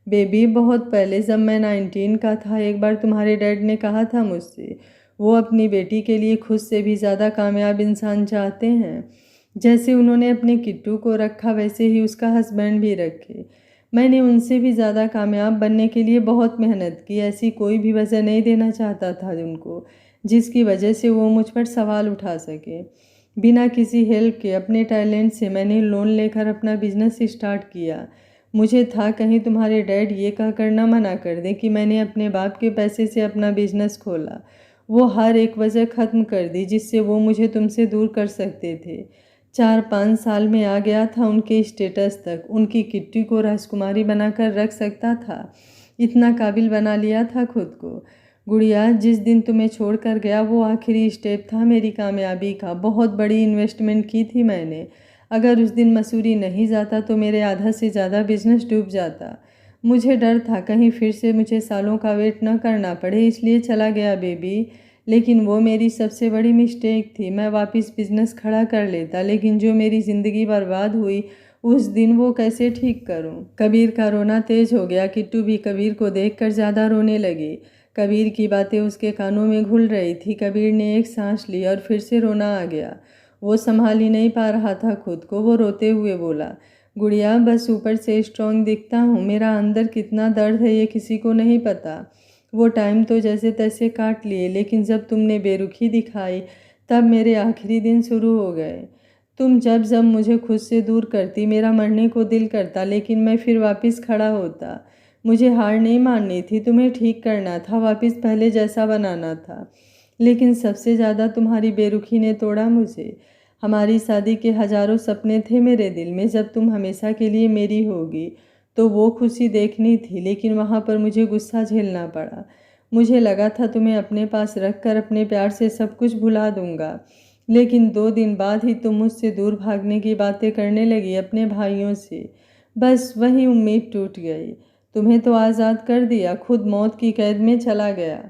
बेबी, बहुत पहले जब मैं 19 का था, एक बार तुम्हारे डैड ने कहा था मुझसे, वो अपनी बेटी के लिए खुद से भी ज़्यादा कामयाब इंसान चाहते हैं। जैसे उन्होंने अपने किट्टू को रखा वैसे ही उसका हस्बैंड भी रखे। मैंने उनसे भी ज़्यादा कामयाब बनने के लिए बहुत मेहनत की। ऐसी कोई भी वजह नहीं देना चाहता था उनको जिसकी वजह से वो मुझ पर सवाल उठा सके। बिना किसी हेल्प के अपने टैलेंट से मैंने लोन लेकर अपना बिजनेस स्टार्ट किया। मुझे था कहीं तुम्हारे डैड ये कह कर ना मना कर दें कि मैंने अपने बाप के पैसे से अपना बिजनेस खोला। वो हर एक वजह ख़त्म कर दी जिससे वो मुझे तुमसे दूर कर सकते थे। 4-5 साल में आ गया था उनके स्टेटस तक। उनकी किट्टी को राजकुमारी बनाकर रख सकता था। इतना काबिल बना लिया था खुद को। गुड़िया, जिस दिन तुम्हें छोड़कर गया वो आखिरी स्टेप था मेरी कामयाबी का। बहुत बड़ी इन्वेस्टमेंट की थी मैंने। अगर उस दिन मसूरी नहीं जाता तो मेरे आधा से ज़्यादा बिजनेस डूब जाता। मुझे डर था कहीं फिर से मुझे सालों का वेट न करना पड़े, इसलिए चला गया बेबी। लेकिन वो मेरी सबसे बड़ी मिस्टेक थी। मैं वापस बिजनेस खड़ा कर लेता, लेकिन जो मेरी ज़िंदगी बर्बाद हुई उस दिन वो कैसे ठीक करूं? कबीर का रोना तेज हो गया। किट्टू भी कबीर को देखकर ज़्यादा रोने लगी। कबीर की बातें उसके कानों में घुल रही थी। कबीर ने एक सांस ली और फिर से रोना आ गया। वो संभाल ही नहीं पा रहा था खुद को। वो रोते हुए बोला, गुड़िया, बस ऊपर से स्ट्रांग दिखता हूँ, मेरा अंदर कितना दर्द है ये किसी को नहीं पता। वो टाइम तो जैसे तैसे काट लिए, लेकिन जब तुमने बेरुखी दिखाई तब मेरे आखिरी दिन शुरू हो गए। तुम जब जब मुझे खुद से दूर करती मेरा मरने को दिल करता, लेकिन मैं फिर वापस खड़ा होता। मुझे हार नहीं माननी थी, तुम्हें ठीक करना था, वापस पहले जैसा बनाना था। लेकिन सबसे ज़्यादा तुम्हारी बेरुखी ने तोड़ा मुझे। हमारी शादी के हज़ारों सपने थे मेरे दिल में। जब तुम हमेशा के लिए मेरी होगी तो वो खुशी देखनी थी, लेकिन वहाँ पर मुझे गुस्सा झेलना पड़ा। मुझे लगा था तुम्हें अपने पास रखकर अपने प्यार से सब कुछ भुला दूंगा, लेकिन 2 दिन बाद ही तुम मुझसे दूर भागने की बातें करने लगी अपने भाइयों से। बस वही उम्मीद टूट गई। तुम्हें तो आज़ाद कर दिया, खुद मौत की कैद में चला गया।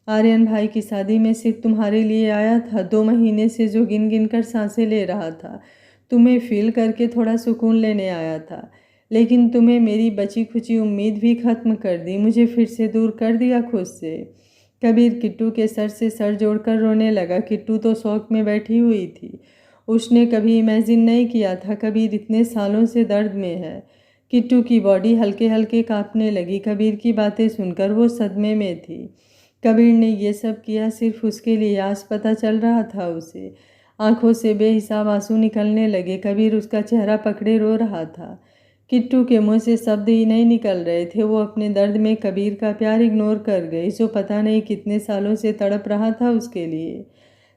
आर्यन भाई की शादी में सिर्फ तुम्हारे लिए आया था। 2 महीने से जो गिन गिन कर सांसें ले रहा था, तुम्हें फील करके थोड़ा सुकून लेने आया था, लेकिन तुम्हें मेरी बची खुची उम्मीद भी ख़त्म कर दी, मुझे फिर से दूर कर दिया खुद से। कबीर किट्टू के सर से सर जोड़कर रोने लगा। किट्टू तो शौक में बैठी हुई थी। उसने कभी इमेजिन नहीं किया था कबीर इतने सालों से दर्द में है। किट्टू की बॉडी हल्के हल्के कांपने लगी। कबीर की बातें सुनकर वो सदमे में थी। कबीर ने ये सब किया सिर्फ उसके लिए, आज पता चल रहा था उसे। आंखों से बेहिसाब आंसू निकलने लगे। कबीर उसका चेहरा पकड़े रो रहा था। किट्टू के मुंह से शब्द ही नहीं निकल रहे थे। वो अपने दर्द में कबीर का प्यार इग्नोर कर गई, जो पता नहीं कितने सालों से तड़प रहा था उसके लिए।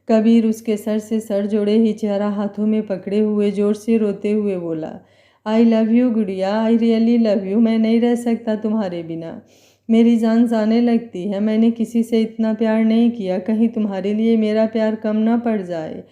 कबीर उसके सर से सर जोड़े ही चेहरा हाथों में पकड़े हुए जोर से रोते हुए बोला, आई लव यू गुड़िया, आई रियली लव यू। मैं नहीं रह सकता तुम्हारे बिना। मेरी जान जाने लगती है। मैंने किसी से इतना प्यार नहीं किया, कहीं तुम्हारे लिए मेरा प्यार कम ना पड़ जाए।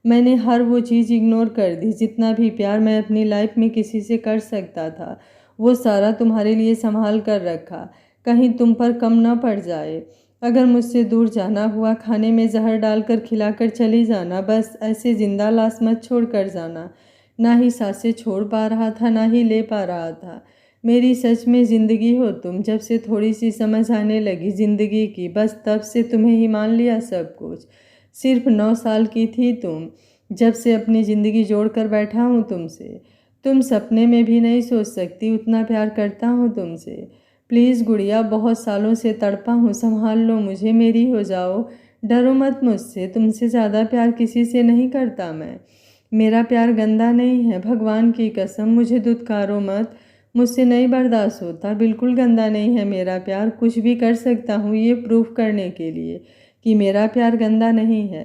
मैंने हर वो चीज़ इग्नोर कर दी। जितना भी प्यार मैं अपनी लाइफ में किसी से कर सकता था वो सारा तुम्हारे लिए संभाल कर रखा, कहीं तुम पर कम ना पड़ जाए। अगर मुझसे दूर जाना हुआ, खाने में जहर डालकर खिलाकर चली जाना, बस ऐसे जिंदा लाश मत छोड़ कर जाना। ना ही सांसें छोड़ पा रहा था, ना ही ले पा रहा था। मेरी सच में ज़िंदगी हो तुम। जब से थोड़ी सी समझ आने लगी ज़िंदगी की, बस तब से तुम्हें ही मान लिया सब कुछ। सिर्फ 9 साल की थी तुम जब से अपनी ज़िंदगी जोड़ कर बैठा हूँ तुमसे। तुम सपने में भी नहीं सोच सकती उतना प्यार करता हूँ तुमसे। प्लीज़ गुड़िया, बहुत सालों से तड़पा हूँ, संभाल लो मुझे, मेरी हो जाओ। डरो मत मुझसे, तुमसे ज़्यादा प्यार किसी से नहीं करता मैं। मेरा प्यार गंदा नहीं है, भगवान की कसम, मुझे दुत्कारो मत। मुझसे नहीं बर्दाश्त होता, बिल्कुल गंदा नहीं है मेरा प्यार। कुछ भी कर सकता हूँ ये प्रूफ करने के लिए कि मेरा प्यार गंदा नहीं है।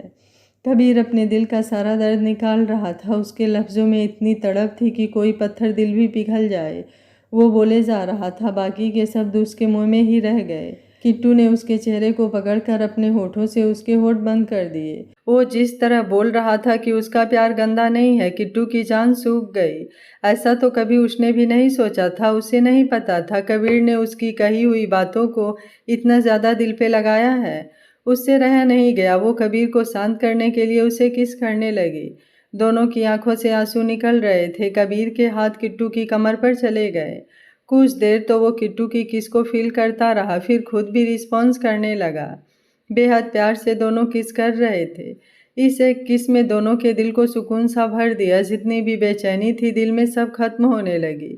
कबीर अपने दिल का सारा दर्द निकाल रहा था। उसके लफ्ज़ों में इतनी तड़प थी कि कोई पत्थर दिल भी पिघल जाए। वो बोले जा रहा था, बाकी के शब्द उसके मुंह में ही रह गए। किट्टू ने उसके चेहरे को पकड़कर अपने होठों से उसके होठ बंद कर दिए। वो जिस तरह बोल रहा था कि उसका प्यार गंदा नहीं है, किट्टू की जान सूख गई। ऐसा तो कभी उसने भी नहीं सोचा था। उसे नहीं पता था कबीर ने उसकी कही हुई बातों को इतना ज़्यादा दिल पे लगाया है। उससे रहा नहीं गया। वो कबीर को शांत करने के लिए उसे किस करने लगी। दोनों की आंखों से आंसू निकल रहे थे। कबीर के हाथ किट्टू की कमर पर चले गए। कुछ देर तो वो किट्टू की किस को फील करता रहा, फिर खुद भी रिस्पॉन्स करने लगा। बेहद प्यार से दोनों किस कर रहे थे। इस एक किस में दोनों के दिल को सुकून सा भर दिया। जितनी भी बेचैनी थी दिल में सब खत्म होने लगी।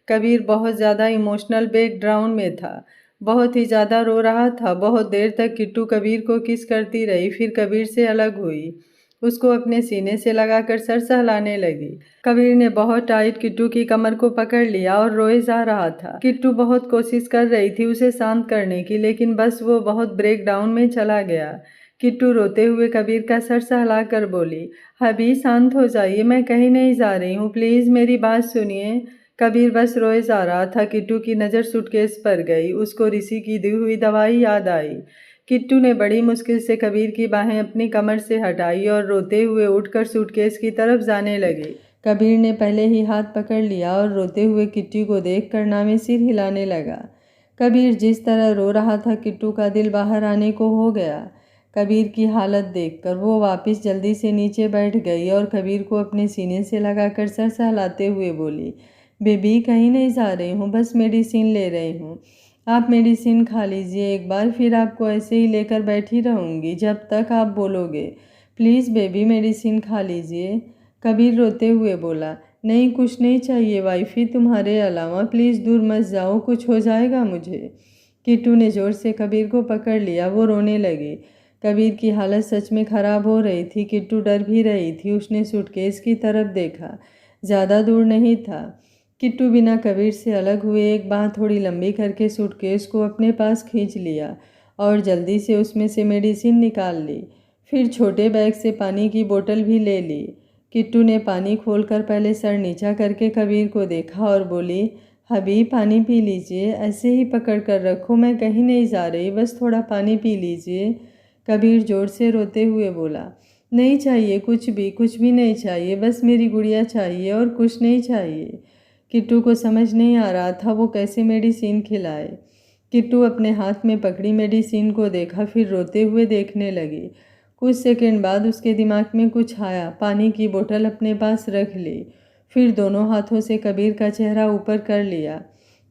कबीर बहुत ज़्यादा इमोशनल ब्रेकडाउन में था। बहुत ही ज़्यादा रो रहा था। बहुत देर तक किट्टू कबीर को किस करती रही, फिर कबीर से अलग हुई। उसको अपने सीने से लगाकर सर सहलाने लगी। कबीर ने बहुत टाइट किट्टू की कमर को पकड़ लिया और रोए जा रहा था। किट्टू बहुत कोशिश कर रही थी उसे शांत करने की, लेकिन बस वो बहुत ब्रेक डाउन में चला गया। किट्टू रोते हुए कबीर का सर सहला कर बोली, हबी शांत हो जाइए, मैं कहीं नहीं जा रही हूँ, प्लीज़ मेरी बात सुनिए। कबीर बस रोए जा रहा था। किट्टू की नज़र सूटकेस पर गई। उसको ऋषि की दी हुई दवाई याद आई। किट्टू ने बड़ी मुश्किल से कबीर की बाहें अपनी कमर से हटाई और रोते हुए उठकर सूटकेस की तरफ जाने लगे। कबीर ने पहले ही हाथ पकड़ लिया और रोते हुए किट्टू को देखकर नामे सिर हिलाने लगा। कबीर जिस तरह रो रहा था, किट्टू का दिल बाहर आने को हो गया। कबीर की हालत देखकर वो वापस जल्दी से नीचे बैठ गई और कबीर को अपने सीने से लगाकर सर सहलाते हुए बोली, बेबी कहीं नहीं जा रही हूँ, बस मेडिसिन ले रही हूँ। आप मेडिसिन खा लीजिए एक बार, फिर आपको ऐसे ही लेकर बैठी रहूँगी जब तक आप बोलोगे। प्लीज़ बेबी मेडिसिन खा लीजिए। कबीर रोते हुए बोला, नहीं कुछ नहीं चाहिए वाइफी, तुम्हारे अलावा प्लीज़ दूर मत जाओ, कुछ हो जाएगा मुझे। किट्टू ने ज़ोर से कबीर को पकड़ लिया। वो रोने लगी। कबीर की हालत सच में ख़राब हो रही थी। किट्टू डर भी रही थी। उसने सूटकेस की तरफ देखा। ज़्यादा दूर नहीं था। किट्टू बिना कबीर से अलग हुए एक बांह थोड़ी लंबी करके सूटकेस को अपने पास खींच लिया और जल्दी से उसमें से मेडिसिन निकाल ली। फिर छोटे बैग से पानी की बोतल भी ले ली। किट्टू ने पानी खोलकर पहले सर नीचा करके कबीर को देखा और बोली, हबी पानी पी लीजिए, ऐसे ही पकड़ कर रखो, मैं कहीं नहीं जा रही, बस थोड़ा पानी पी लीजिए। कबीर जोर से रोते हुए बोला, नहीं चाहिए कुछ भी नहीं चाहिए, बस मेरी गुड़िया चाहिए और कुछ नहीं चाहिए। किट्टू को समझ नहीं आ रहा था वो कैसे मेडिसिन खिलाए। किट्टू अपने हाथ में पकड़ी मेडिसिन को देखा, फिर रोते हुए देखने लगी। कुछ सेकंड बाद उसके दिमाग में कुछ आया। पानी की बोतल अपने पास रख ली। फिर दोनों हाथों से कबीर का चेहरा ऊपर कर लिया।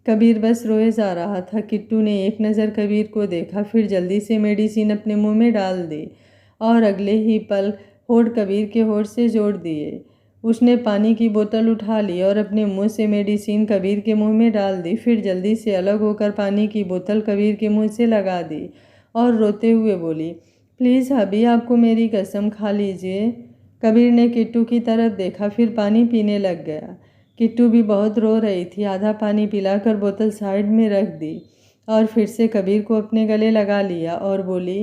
कबीर बस रोए जा रहा था। किट्टू ने एक नज़र कबीर को देखा, फिर जल्दी से मेडिसिन अपने मुंह में डाल दी और अगले ही पल होठ कबीर के होठ से जोड़ दिए। उसने पानी की बोतल उठा ली और अपने मुंह से मेडिसिन कबीर के मुंह में डाल दी। फिर जल्दी से अलग होकर पानी की बोतल कबीर के मुंह से लगा दी और रोते हुए बोली, प्लीज़ हबी आपको मेरी कसम, खा लीजिए। कबीर ने किट्टू की तरफ देखा, फिर पानी पीने लग गया। किट्टू भी बहुत रो रही थी। आधा पानी पिलाकर बोतल साइड में रख दी और फिर से कबीर को अपने गले लगा लिया और बोली,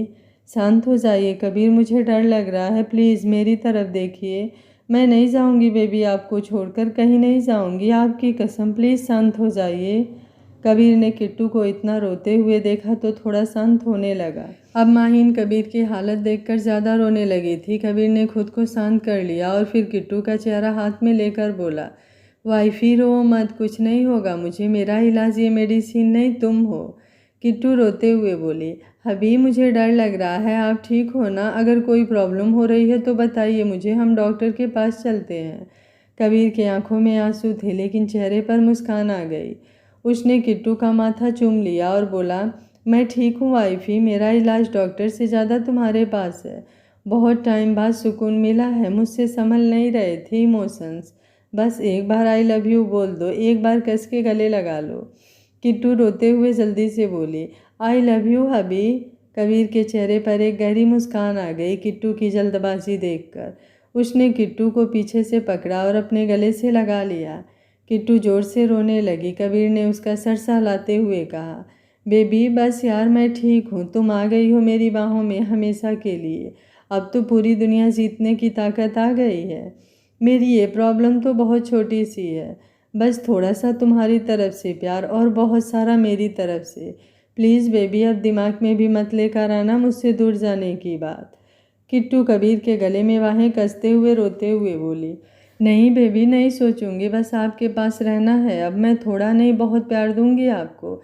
शांत हो जाइए कबीर, मुझे डर लग रहा है, प्लीज़ मेरी तरफ देखिए, मैं नहीं जाऊंगी बेबी, आपको छोड़कर कहीं नहीं जाऊंगी, आपकी कसम, प्लीज़ शांत हो जाइए। कबीर ने किट्टू को इतना रोते हुए देखा तो थोड़ा शांत होने लगा। अब माहीन कबीर की हालत देखकर ज़्यादा रोने लगी थी। कबीर ने खुद को शांत कर लिया और फिर किट्टू का चेहरा हाथ में लेकर बोला, वाइफी रो मत, कुछ नहीं होगा मुझे, मेरा इलाज ये मेडिसिन नहीं तुम हो। किट्टू रोते हुए बोली, हबी मुझे डर लग रहा है, आप ठीक हो ना? अगर कोई प्रॉब्लम हो रही है तो बताइए मुझे, हम डॉक्टर के पास चलते हैं। कबीर के आंखों में आंसू थे लेकिन चेहरे पर मुस्कान आ गई। उसने किट्टू का माथा चूम लिया और बोला, मैं ठीक हूँ वाइफी, मेरा इलाज डॉक्टर से ज़्यादा तुम्हारे पास है। बहुत टाइम बाद सुकून मिला है, मुझसे संभल नहीं रहे थे इमोशंस। बस एक बार आई लव यू बोल दो, एक बार कस के गले लगा लो। किट्टू रोते हुए जल्दी से बोली, आई लव यू हबी। कबीर के चेहरे पर एक गहरी मुस्कान आ गई किट्टू की जल्दबाजी देखकर। उसने किट्टू को पीछे से पकड़ा और अपने गले से लगा लिया। किट्टू जोर से रोने लगी। कबीर ने उसका सर सहलाते हुए कहा, बेबी बस यार, मैं ठीक हूँ, तुम आ गई हो मेरी बाहों में हमेशा के लिए। अब तो पूरी दुनिया जीतने की ताकत आ गई है। मेरी ये प्रॉब्लम तो बहुत छोटी सी है, बस थोड़ा सा तुम्हारी तरफ से प्यार और बहुत सारा मेरी तरफ से। प्लीज़ बेबी, अब दिमाग में भी मत लेकर आना मुझसे दूर जाने की बात। किट्टू कबीर के गले में बाहें कसते हुए रोते हुए बोली, नहीं बेबी, नहीं सोचूंगी, बस आपके पास रहना है। अब मैं थोड़ा नहीं बहुत प्यार दूंगी आपको।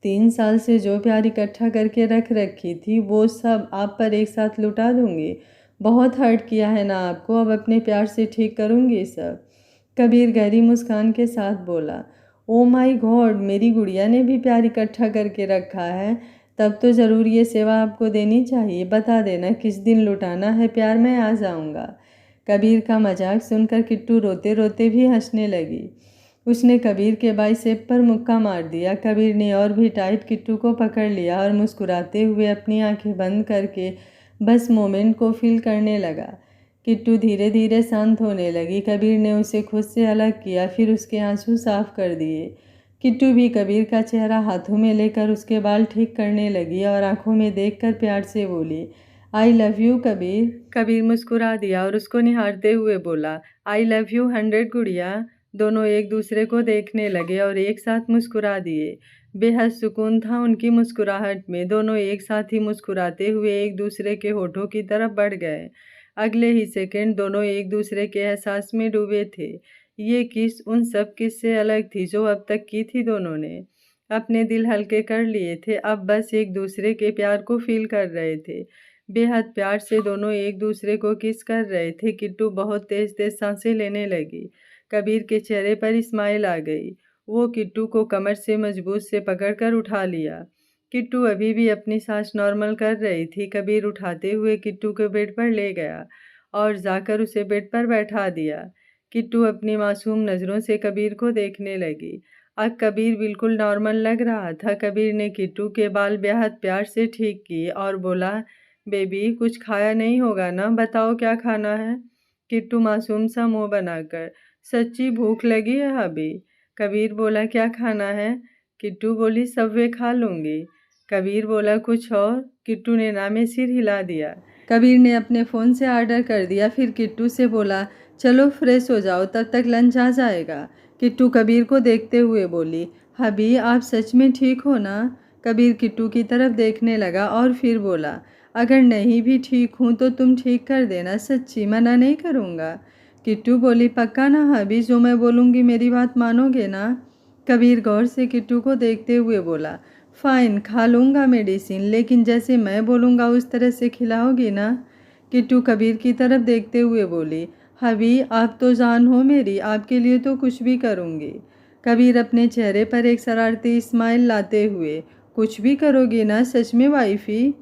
3 साल से जो प्यार इकट्ठा करके रख रखी थी वो सब आप पर एक साथ लुटा दूंगी। बहुत हर्ट किया है ना आपको, अब अपने प्यार से ठीक करूंगी सब। कबीर गहरी मुस्कान के साथ बोला, ओ माई गॉड, मेरी गुड़िया ने भी प्यार इकट्ठा करके रखा है। तब तो ज़रूर ये सेवा आपको देनी चाहिए। बता देना किस दिन लुटाना है प्यार, मैं आ जाऊंगा। कबीर का मजाक सुनकर किट्टू रोते रोते भी हंसने लगी। उसने कबीर के बाइसेप पर मुक्का मार दिया। कबीर ने और भी टाइट किट्टू को पकड़ लिया और मुस्कुराते हुए अपनी आंखें बंद करके बस मोमेंट को फील करने लगा। किट्टू धीरे धीरे शांत होने लगी। कबीर ने उसे खुद से अलग किया, फिर उसके आंसू साफ कर दिए। किट्टू भी कबीर का चेहरा हाथों में लेकर उसके बाल ठीक करने लगी और आंखों में देखकर प्यार से बोली, आई लव यू कबीर। कबीर मुस्कुरा दिया और उसको निहारते हुए बोला, आई लव यू 100 गुड़िया। दोनों एक दूसरे को देखने लगे और एक साथ मुस्कुरा दिए। बेहद सुकून था उनकी मुस्कुराहट में। दोनों एक साथ ही मुस्कुराते हुए एक दूसरे के होठों की तरफ बढ़ गए। अगले ही सेकंड दोनों एक दूसरे के एहसास में डूबे थे। ये किस उन सब किस से अलग थी जो अब तक की थी दोनों ने। अपने दिल हल्के कर लिए थे, अब बस एक दूसरे के प्यार को फील कर रहे थे। बेहद प्यार से दोनों एक दूसरे को किस कर रहे थे। किट्टू बहुत तेज तेज सांसें लेने लगी। कबीर के चेहरे पर स्माइल आ गई। वो किट्टू को कमर से मजबूत से पकड़कर उठा लिया। किट्टू अभी भी अपनी सांस नॉर्मल कर रही थी। कबीर उठाते हुए किट्टू को बेड पर ले गया और जाकर उसे बेड पर बैठा दिया। किट्टू अपनी मासूम नज़रों से कबीर को देखने लगी। अब कबीर बिल्कुल नॉर्मल लग रहा था। कबीर ने किट्टू के बाल बेहद प्यार से ठीक किए और बोला, बेबी कुछ खाया नहीं होगा ना, बताओ क्या खाना है। किट्टू मासूम सा मुंह बनाकर, सच्ची भूख लगी है अभी। कबीर बोला, क्या खाना है। किट्टू बोली, सबवे खा लूँगी। कबीर बोला, कुछ और। किट्टू ने ना में सिर हिला दिया। कबीर ने अपने फ़ोन से ऑर्डर कर दिया। फिर किट्टू से बोला, चलो फ्रेश हो जाओ, तब तक लंच आ जाएगा। किट्टू कबीर को देखते हुए बोली, हबी आप सच में ठीक हो ना। कबीर किट्टू की तरफ देखने लगा और फिर बोला, अगर नहीं भी ठीक हूँ तो तुम ठीक कर देना, सच्ची, मना नहीं करूँगा। किट्टू बोली, पक्का ना हबी, जो मैं बोलूँगी मेरी बात मानोगे ना। कबीर गौर से किट्टू को देखते हुए बोला, फ़ाइन, खा लूँगा मेडिसिन, लेकिन जैसे मैं बोलूँगा उस तरह से खिलाओगी ना। किट्टू कबीर की तरफ देखते हुए बोली, हबी आप तो जान हो मेरी, आपके लिए तो कुछ भी करूँगी। कबीर अपने चेहरे पर एक शरारती स्माइल लाते हुए, कुछ भी करोगी ना सच में वाइफी।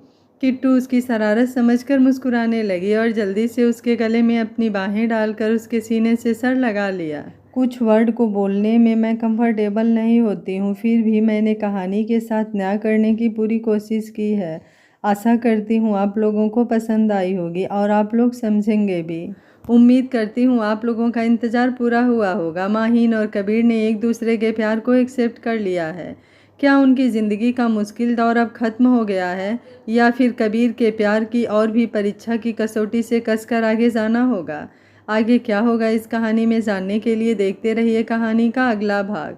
किट्टू उसकी शरारत समझकर मुस्कुराने लगी और जल्दी से उसके गले में अपनी बाहें डालकर उसके सीने से सर लगा लिया। कुछ वर्ड को बोलने में मैं कंफर्टेबल नहीं होती हूँ, फिर भी मैंने कहानी के साथ न्याय करने की पूरी कोशिश की है। आशा करती हूँ आप लोगों को पसंद आई होगी और आप लोग समझेंगे भी। उम्मीद करती हूँ आप लोगों का इंतज़ार पूरा हुआ होगा। माहीन और कबीर ने एक दूसरे के प्यार को एक्सेप्ट कर लिया है। क्या उनकी ज़िंदगी का मुश्किल दौर अब ख़त्म हो गया है, या फिर कबीर के प्यार की और भी परीक्षा की कसौटी से कसकर आगे जाना होगा। आगे क्या होगा इस कहानी में जानने के लिए देखते रहिए कहानी का अगला भाग।